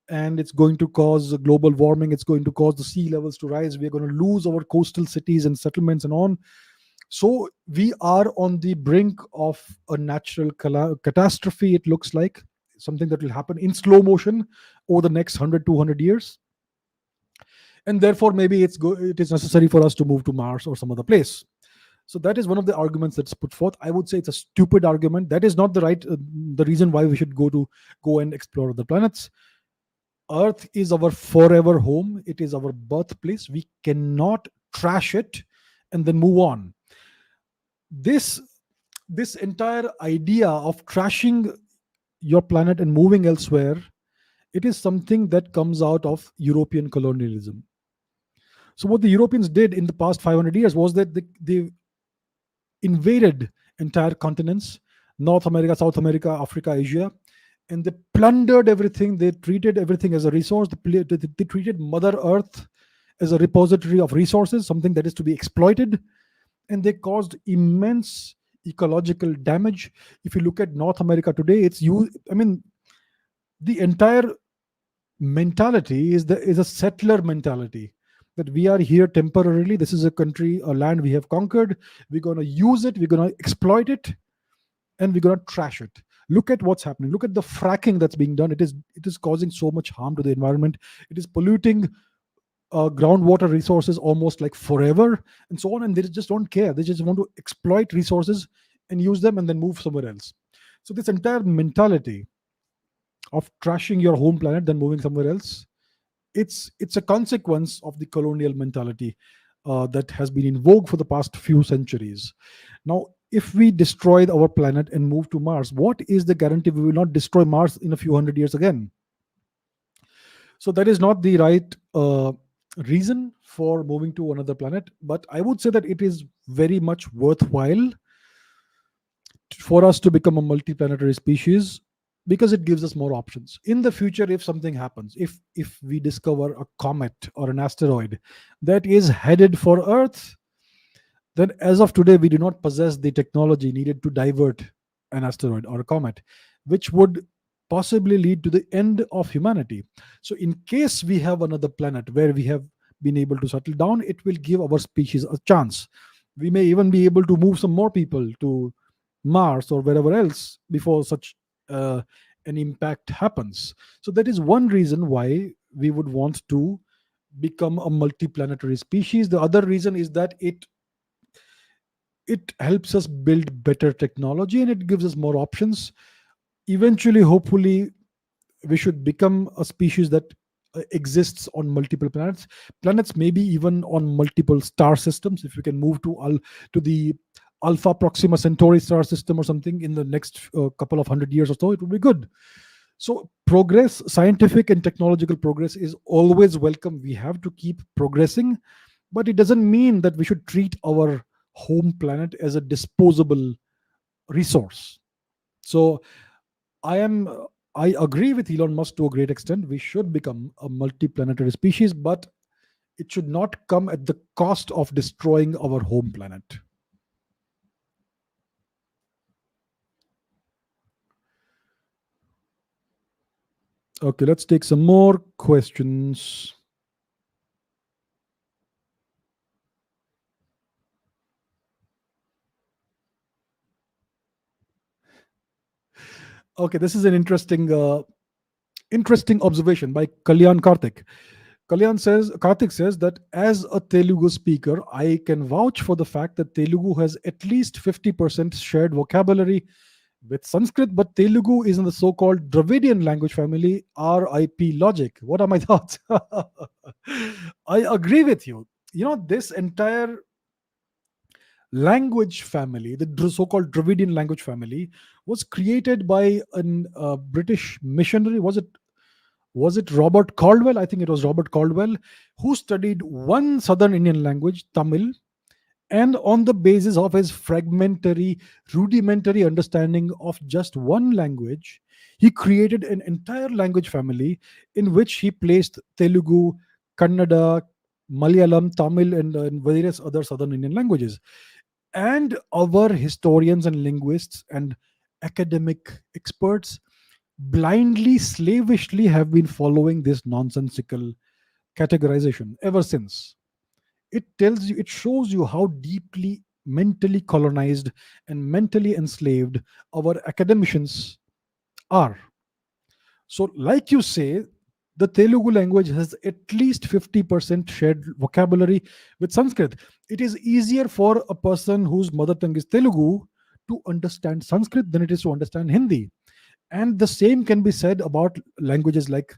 and it's going to cause global warming. It's going to cause the sea levels to rise. We're going to lose our coastal cities and settlements and on. So we are on the brink of a natural catastrophe. It looks like something that will happen in slow motion over the next 100 200 years, and therefore maybe it is necessary for us to move to Mars or some other place. So that is one of the arguments that's put forth. I would say it's a stupid argument. That is not the reason why we should go and explore other planets. Earth is our forever home. It is our birthplace. We cannot trash it and then move on. This entire idea of trashing your planet and moving elsewhere, it is something that comes out of European colonialism. So what the Europeans did in the past 500 years was that they invaded entire continents: North America, South America, Africa, Asia, and they plundered everything. They treated everything as a resource. They treated Mother Earth as a repository of resources, something that is to be exploited, and they caused immense ecological damage. If you look at North America today, the entire mentality is a settler mentality, that we are here temporarily. This is a country, a land we have conquered. We're going to use it. We're going to exploit it, and we're going to trash it. Look at what's happening. Look at the fracking that's being done. It is causing so much harm to the environment. It is polluting groundwater resources almost like forever, and so on. And they just don't care. They just want to exploit resources and use them and then move somewhere else. So this entire mentality of trashing your home planet then moving somewhere else, it's a consequence of the colonial mentality that has been in vogue for the past few centuries. Now, if we destroy our planet and move to Mars, what is the guarantee we will not destroy Mars in a few hundred years again? So that is not the right reason for moving to another planet, but I would say that it is very much worthwhile for us to become a multiplanetary species, because it gives us more options in the future. If something happens, if we discover a comet or an asteroid that is headed for Earth, then as of today we do not possess the technology needed to divert an asteroid or a comet, which would possibly lead to the end of humanity. So in case we have another planet where we have been able to settle down, it will give our species a chance. We may even be able to move some more people to Mars or wherever else before such uh, an impact happens. So that is one reason why we would want to become a multiplanetary species. The other reason is that it helps us build better technology and it gives us more options. Eventually, hopefully, we should become a species that exists on multiple planets, maybe even on multiple star systems. If we can move to the Alpha Proxima Centauri star system or something in the next couple of 100 years or so, it would be good. So progress, scientific and technological progress, is always welcome. We have to keep progressing, but it doesn't mean that we should treat our home planet as a disposable resource. So I am I agree with Elon Musk to a great extent. We should become a multiplanetary species, but it should not come at the cost of destroying our home planet. Okay, let's take some more questions. Okay, this is an interesting observation by Kalyan Karthik. Karthik says that as a Telugu speaker, I can vouch for the fact that Telugu has at least 50% shared vocabulary with Sanskrit, but Telugu is in the so-called Dravidian language family, RIP logic. What are my thoughts? I agree with you. You know, this entire language family, the so-called Dravidian language family, was created by an British missionary. Was it Robert Caldwell? I think it was Robert Caldwell, who studied one southern Indian language, Tamil, and on the basis of his fragmentary, rudimentary understanding of just one language, he created an entire language family in which he placed Telugu, Kannada, Malayalam, Tamil, and various other southern Indian languages. And our historians and linguists and academic experts blindly, slavishly have been following this nonsensical categorization ever since. It shows you how deeply mentally colonized and mentally enslaved our academicians are. So, like you say, the Telugu language has at least 50% shared vocabulary with Sanskrit. It is easier for a person whose mother tongue is Telugu to understand Sanskrit than it is to understand Hindi. And the same can be said about languages like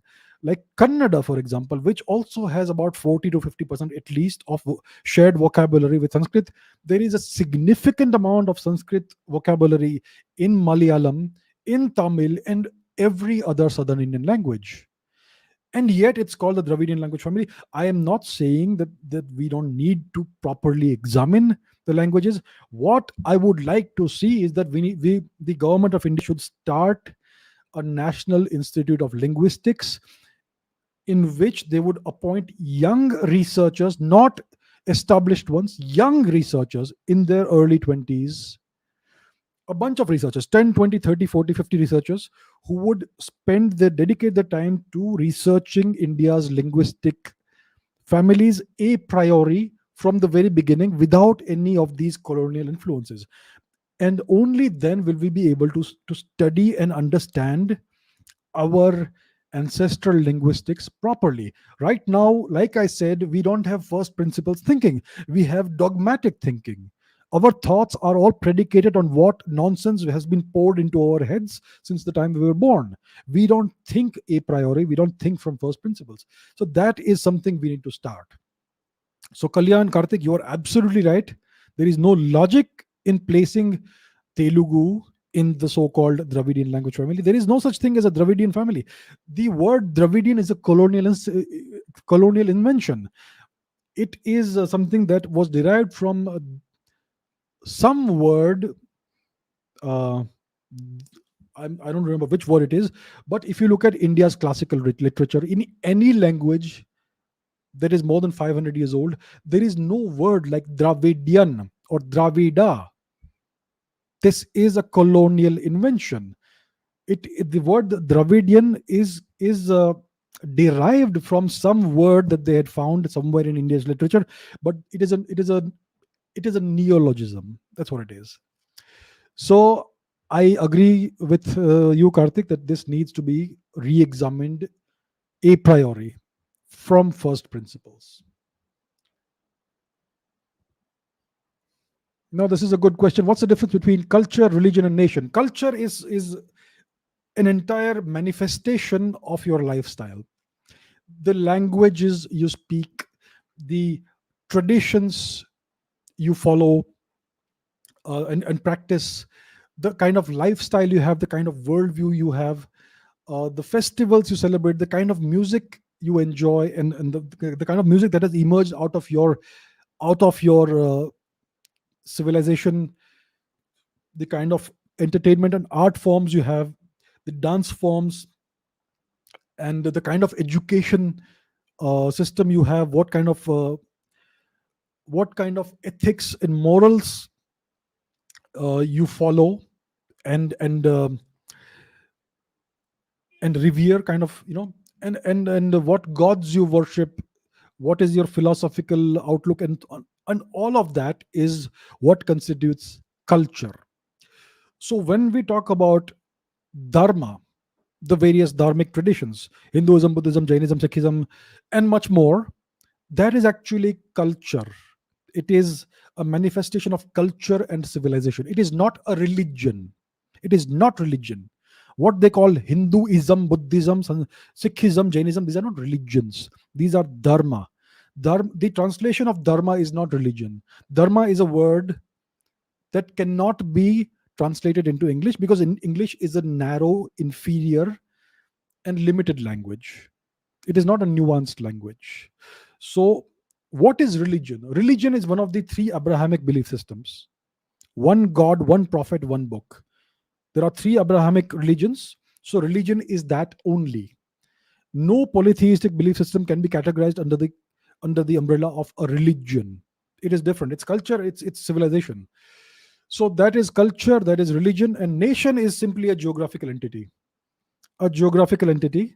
Kannada, for example, which also has about 40 to 50% at least of shared vocabulary with Sanskrit. There is a significant amount of Sanskrit vocabulary in Malayalam, in Tamil, and every other southern Indian language, and yet it's called the Dravidian language family. I am not saying that we don't need to properly examine the languages. What I would like to see is that the government of India should start a national institute of linguistics in which they would appoint young researchers, not established ones, young researchers in their early 20s, a bunch of researchers, 10, 20, 30, 40, 50 researchers who would dedicate their time to researching India's linguistic families a priori from the very beginning without any of these colonial influences. And only then will we be able to study and understand our ancestral linguistics properly. Right now, like I said, we don't have first principles thinking, we have dogmatic thinking. Our thoughts are all predicated on what nonsense has been poured into our heads since the time we were born. We don't think a priori, we don't think from first principles. So that is something we need to start. So, Kalyan, Karthik, you are absolutely right. There is no logic in placing Telugu in the so-called Dravidian language family. There is no such thing as a Dravidian family. The word Dravidian is a colonial colonial invention. It is something that was derived from some word. Uh, I don't remember which word it is, but if you look at India's classical literature in any language that is more than 500 years old, there is no word like Dravidian or Dravida. This is a colonial invention. The word Dravidian is derived from some word that they had found somewhere in India's literature, but it is a neologism. That's what it is. So I agree with you, Karthik, that this needs to be re-examined a priori from first principles. Now, this is a good question. What's the difference between culture, religion, and nation? Culture is an entire manifestation of your lifestyle. The languages you speak, the traditions you follow and practice, the kind of lifestyle you have, the kind of worldview you have, the festivals you celebrate, the kind of music you enjoy, and the kind of music that has emerged out of your civilization, the kind of entertainment and art forms you have, the dance forms, and the kind of education system you have, what kind of ethics and morals you follow, and and revere, kind of, and what gods you worship, what is your philosophical outlook, and all of that is what constitutes culture. So when we talk about dharma, the various dharmic traditions, Hinduism, Buddhism, Jainism, Sikhism, and much more, that is actually culture. It is a manifestation of culture and civilization. It is not a religion. It is not religion. What they call Hinduism, Buddhism, Sikhism, Jainism, these are not religions. These are dharma. The translation of dharma is not religion. Dharma is a word that cannot be translated into English, because in English is a narrow, inferior, and limited language. It is not a nuanced language. So, what is religion? Religion is one of the three Abrahamic belief systems: one God, one prophet, one book. There are three Abrahamic religions. So, religion is that only. No polytheistic belief system can be categorized under the umbrella of a religion. It is different. It's culture, it's civilization. So that is culture, that is religion, and nation is simply a geographical entity. A geographical entity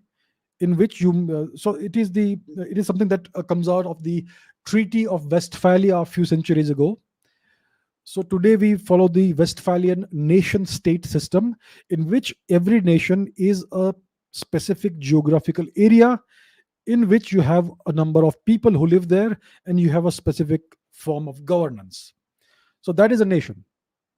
in which so it is something that comes out of the Treaty of Westphalia a few centuries ago. So today we follow the Westphalian nation state system, in which every nation is a specific geographical area in which you have a number of people who live there, and you have a specific form of governance. So that is a nation.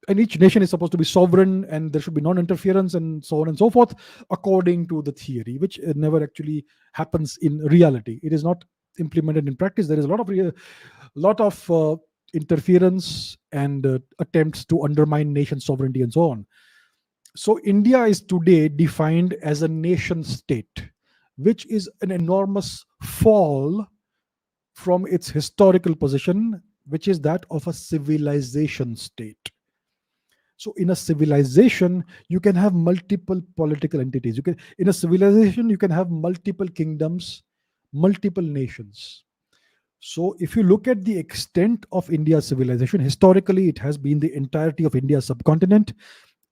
And each nation is supposed to be sovereign, and there should be non-interference, and so on and so forth, according to the theory, which never actually happens in reality. It is not implemented in practice. There is a lot of interference and attempts to undermine nation sovereignty and so on. So India is today defined as a nation state, which is an enormous fall from its historical position, which is that of a civilization state. So in a civilization, you can have multiple political entities. In a civilization, you can have multiple kingdoms, multiple nations. So if you look at the extent of India's civilization, historically, it has been the entirety of India's subcontinent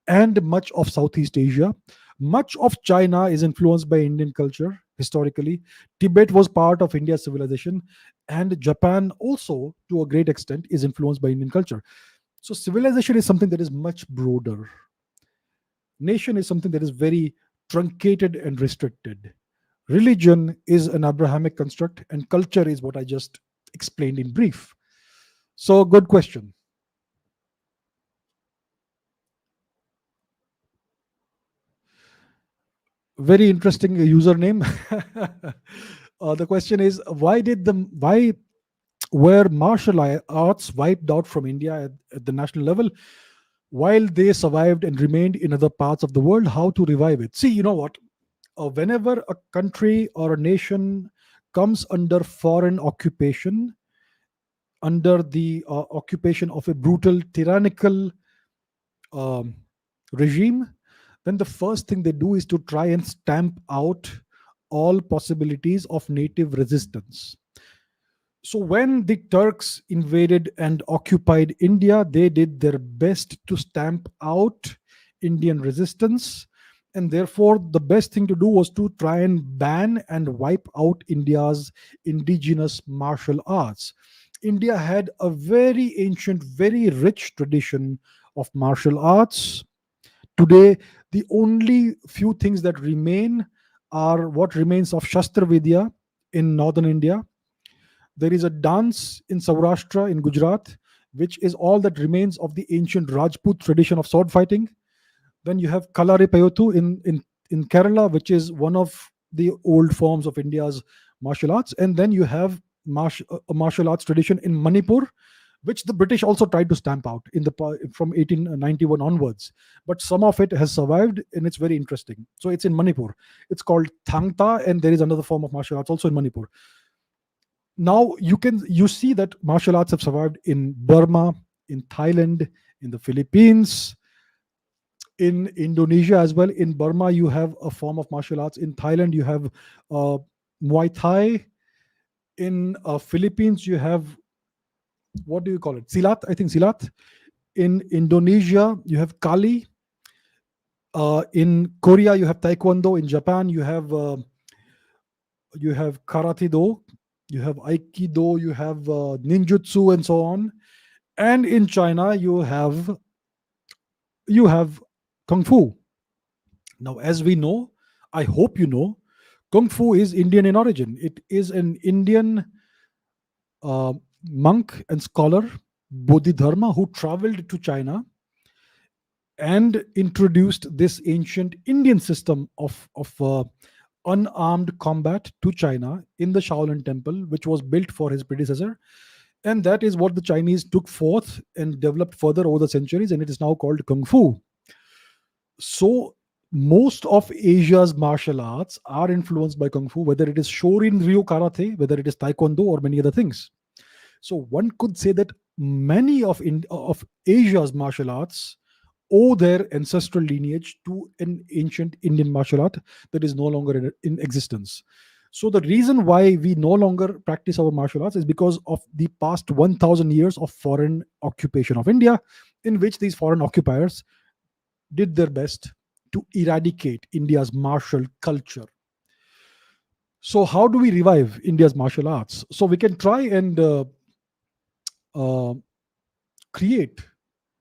and much of Southeast Asia. Much of China is influenced by Indian culture historically. Tibet was part of India's civilization, and Japan also, to a great extent, is influenced by Indian culture. So civilization is something that is much broader. Nation is something that is very truncated and restricted. Religion is an Abrahamic construct, and culture is what I just explained in brief. So, good question. Very interesting username. The question is, why were martial arts wiped out from India at the national level while they survived and remained in other parts of the world? How to revive it? See, you know what? Whenever a country or a nation comes under foreign occupation, under the occupation of a brutal, tyrannical um, regime, then the first thing they do is to try and stamp out all possibilities of native resistance. So when the Turks invaded and occupied India, they did their best to stamp out Indian resistance. And therefore, the best thing to do was to try and ban and wipe out India's indigenous martial arts. India had a very ancient, very rich tradition of martial arts. Today, the only few things that remain are what remains of Shastra Vidya in northern India. There is a dance in Saurashtra in Gujarat, which is all that remains of the ancient Rajput tradition of sword fighting. Then you have Kalari Payotu in Kerala, which is one of the old forms of India's martial arts. And then you have a martial arts tradition in Manipur, which the British also tried to stamp out from 1891 onwards. But some of it has survived, and it's very interesting. So it's in Manipur. It's called Thangta, and there is another form of martial arts also in Manipur. Now you see that martial arts have survived in Burma, in Thailand, in the Philippines, in Indonesia as well. In Burma, you have a form of martial arts. In Thailand, you have Muay Thai. In Philippines, you have, what do you call it? Silat, I think Silat. In Indonesia, you have Kali. In Korea, you have Taekwondo. In Japan, you have Karate Do, you have Aikido, you have Ninjutsu, and so on. And in China, you have Kung Fu. Now, as we know, I hope you know, Kung Fu is Indian in origin. It is an Indian uh, monk and scholar, Bodhidharma, who traveled to China and introduced this ancient Indian system of unarmed combat to China in the Shaolin Temple, which was built for his predecessor. And that is what the Chinese took forth and developed further over the centuries, and it is now called Kung Fu. So, most of Asia's martial arts are influenced by Kung Fu, whether it is Shorin Ryu Karate, whether it is Taekwondo, or many other things. So, one could say that many of Asia's martial arts owe their ancestral lineage to an ancient Indian martial art that is no longer in existence. So the reason why we no longer practice our martial arts is because of the past 1000 years of foreign occupation of India, in which these foreign occupiers did their best to eradicate India's martial culture. So how do we revive India's martial arts? So we can try and uh, create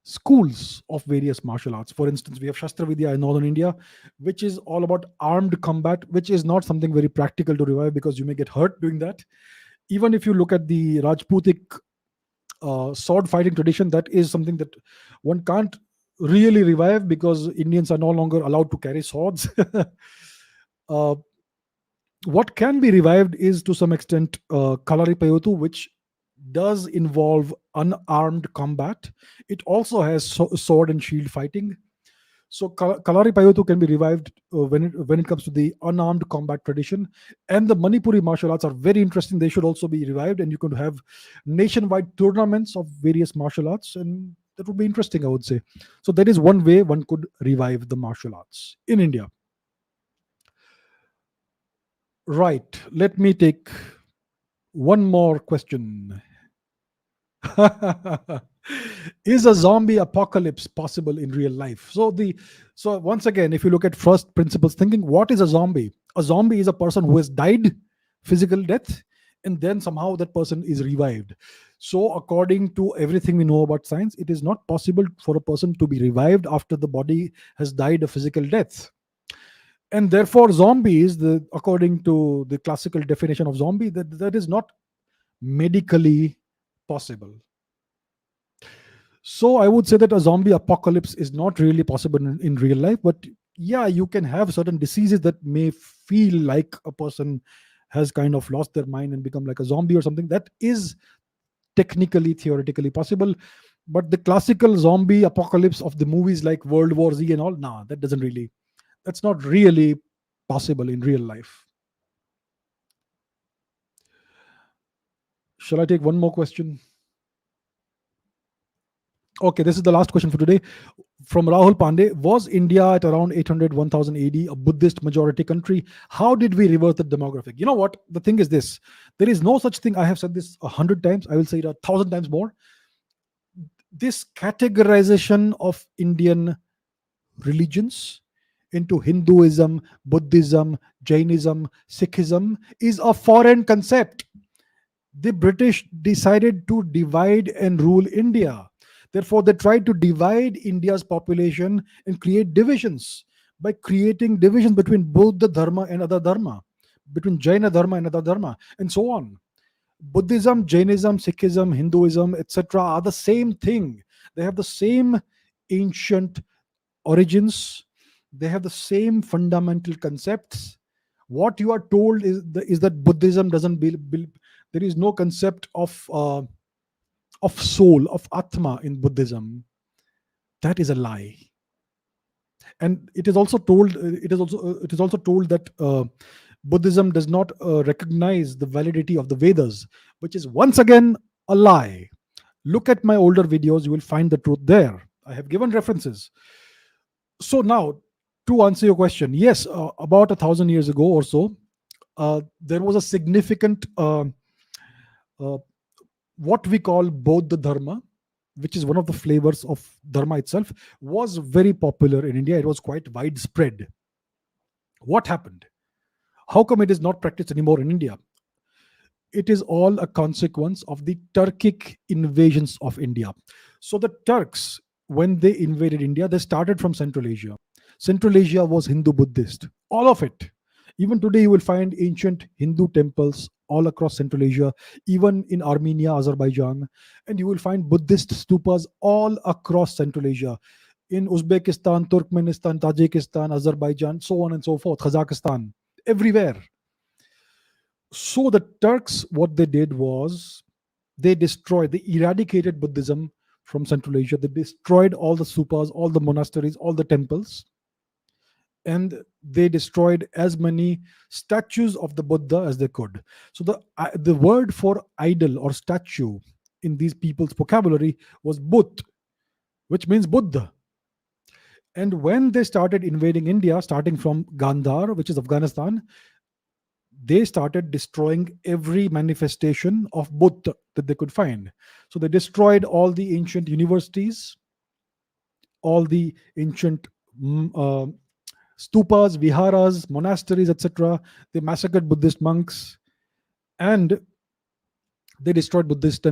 schools of various martial arts. For instance, we have Shastra Vidya in northern India, which is all about armed combat, which is not something very practical to revive because you may get hurt doing that. Even if you look at the Rajputic sword fighting tradition, that is something that one can't really revive because Indians are no longer allowed to carry swords. uh, what can be revived is to some extent Kalari Payotu, which does involve unarmed combat. It also has sword and shield fighting. So Kalari Payotu can be revived when it comes to the unarmed combat tradition. And the Manipuri martial arts are very interesting. They should also be revived, and you could have nationwide tournaments of various martial arts, and that would be interesting, I would say. So that is one way one could revive the martial arts in India. Right. Let me take one more question. Is a zombie apocalypse possible in real life? So once again, if you look at first principles thinking, what is a zombie? A zombie is a person who has died physical death, and then somehow that person is revived. So according to everything we know about science, it is not possible for a person to be revived after the body has died a physical death. And therefore zombies, according to the classical definition of zombie, that is not medically possible. So I would say that a zombie apocalypse is not really possible in real life, but yeah, you can have certain diseases that may feel like a person has kind of lost their mind and become like a zombie or something. That is technically, theoretically possible. But the classical zombie apocalypse of the movies like World War Z and all, nah, that's not really possible in real life. Shall I take one more question? Okay, this is the last question for today from Rahul Pandey. Was India at around 800, 1000 AD a Buddhist majority country? How did we reverse the demographic? You know what? The thing is this: there is no such thing. I have said this 100 times. I will say it 1,000 times more. This categorization of Indian religions into Hinduism, Buddhism, Jainism, Sikhism is a foreign concept. The British decided to divide and rule India. Therefore, they tried to divide India's population and create divisions by creating divisions between Buddha Dharma and other Dharma, between Jaina Dharma and other Dharma, and so on. Buddhism, Jainism, Sikhism, Hinduism, etc., are the same thing. They have the same ancient origins, they have the same fundamental concepts. What you are told is that Buddhism doesn't build, there is no concept of soul, of atma in Buddhism. That is a lie. And it is also told that Buddhism does not recognize the validity of the Vedas, which is once again a lie. Look at my older videos, you will find the truth there. I have given references. So now, to answer your question, yes, about 1,000 years ago or so, there was a significant what we call Bodh Dharma, which is one of the flavors of Dharma itself, was very popular in India. It was quite widespread. What happened? How come it is not practiced anymore in India? It is all a consequence of the Turkic invasions of India. So the Turks, when they invaded India, they started from Central Asia. Central Asia was Hindu Buddhist, all of it. Even today, you will find ancient Hindu temples all across Central Asia, even in Armenia, Azerbaijan, and you will find Buddhist stupas all across Central Asia, in Uzbekistan, Turkmenistan, Tajikistan, Azerbaijan, so on and so forth, Kazakhstan, everywhere. So the Turks, what they did was they eradicated Buddhism from Central Asia. They destroyed all the stupas, all the monasteries, all the temples, and they destroyed as many statues of the Buddha as they could. So the word for idol or statue in these people's vocabulary was Buddh, which means Buddha. And when they started invading India, starting from Gandhar, which is Afghanistan, they started destroying every manifestation of Buddha that they could find. So they destroyed all the ancient universities, all the ancient stupas, viharas, monasteries, etc. They massacred Buddhist monks, and they destroyed Buddhist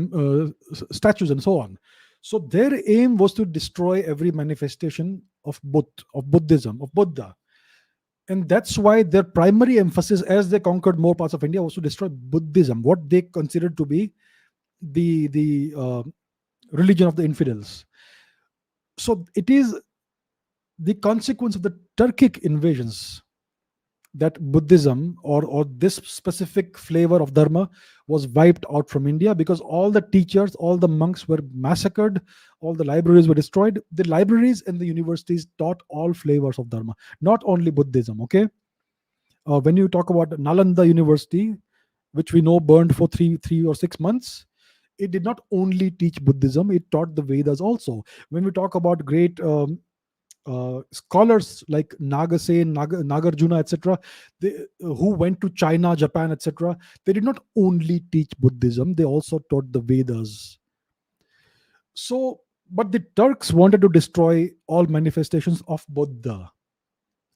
statues and so on. So their aim was to destroy every manifestation of Buddhism, of Buddha. And that's why their primary emphasis, as they conquered more parts of India, was to destroy Buddhism, what they considered to be the religion of the infidels. So it is the consequence of the Turkic invasions that Buddhism or this specific flavor of Dharma was wiped out from India, because all the teachers, all the monks were massacred, all the libraries were destroyed. The libraries and the universities taught all flavors of Dharma, not only Buddhism. Okay, when you talk about Nalanda University, which we know burned for three or 6 months, it did not only teach Buddhism; it taught the Vedas also. When we talk about great scholars like Nagasen, Nagarjuna, etc., who went to China, Japan, etc., they did not only teach Buddhism, they also taught the Vedas. So, but the Turks wanted to destroy all manifestations of Buddha.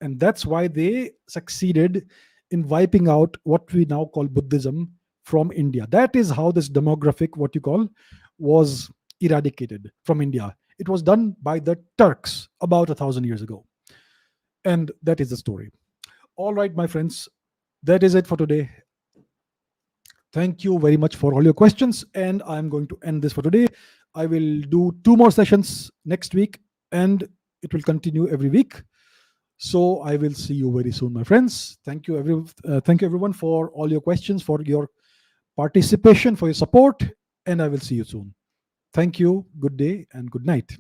And that's why they succeeded in wiping out what we now call Buddhism from India. That is how this demographic, what you call, was eradicated from India. It was done by the Turks about 1,000 years ago. And that is the story. All right, my friends, that is it for today. Thank you very much for all your questions. And I'm going to end this for today. I will do 2 more sessions next week, and it will continue every week. So I will see you very soon, my friends. Thank you, everyone, for all your questions, for your participation, for your support, and I will see you soon. Thank you. Good day and good night.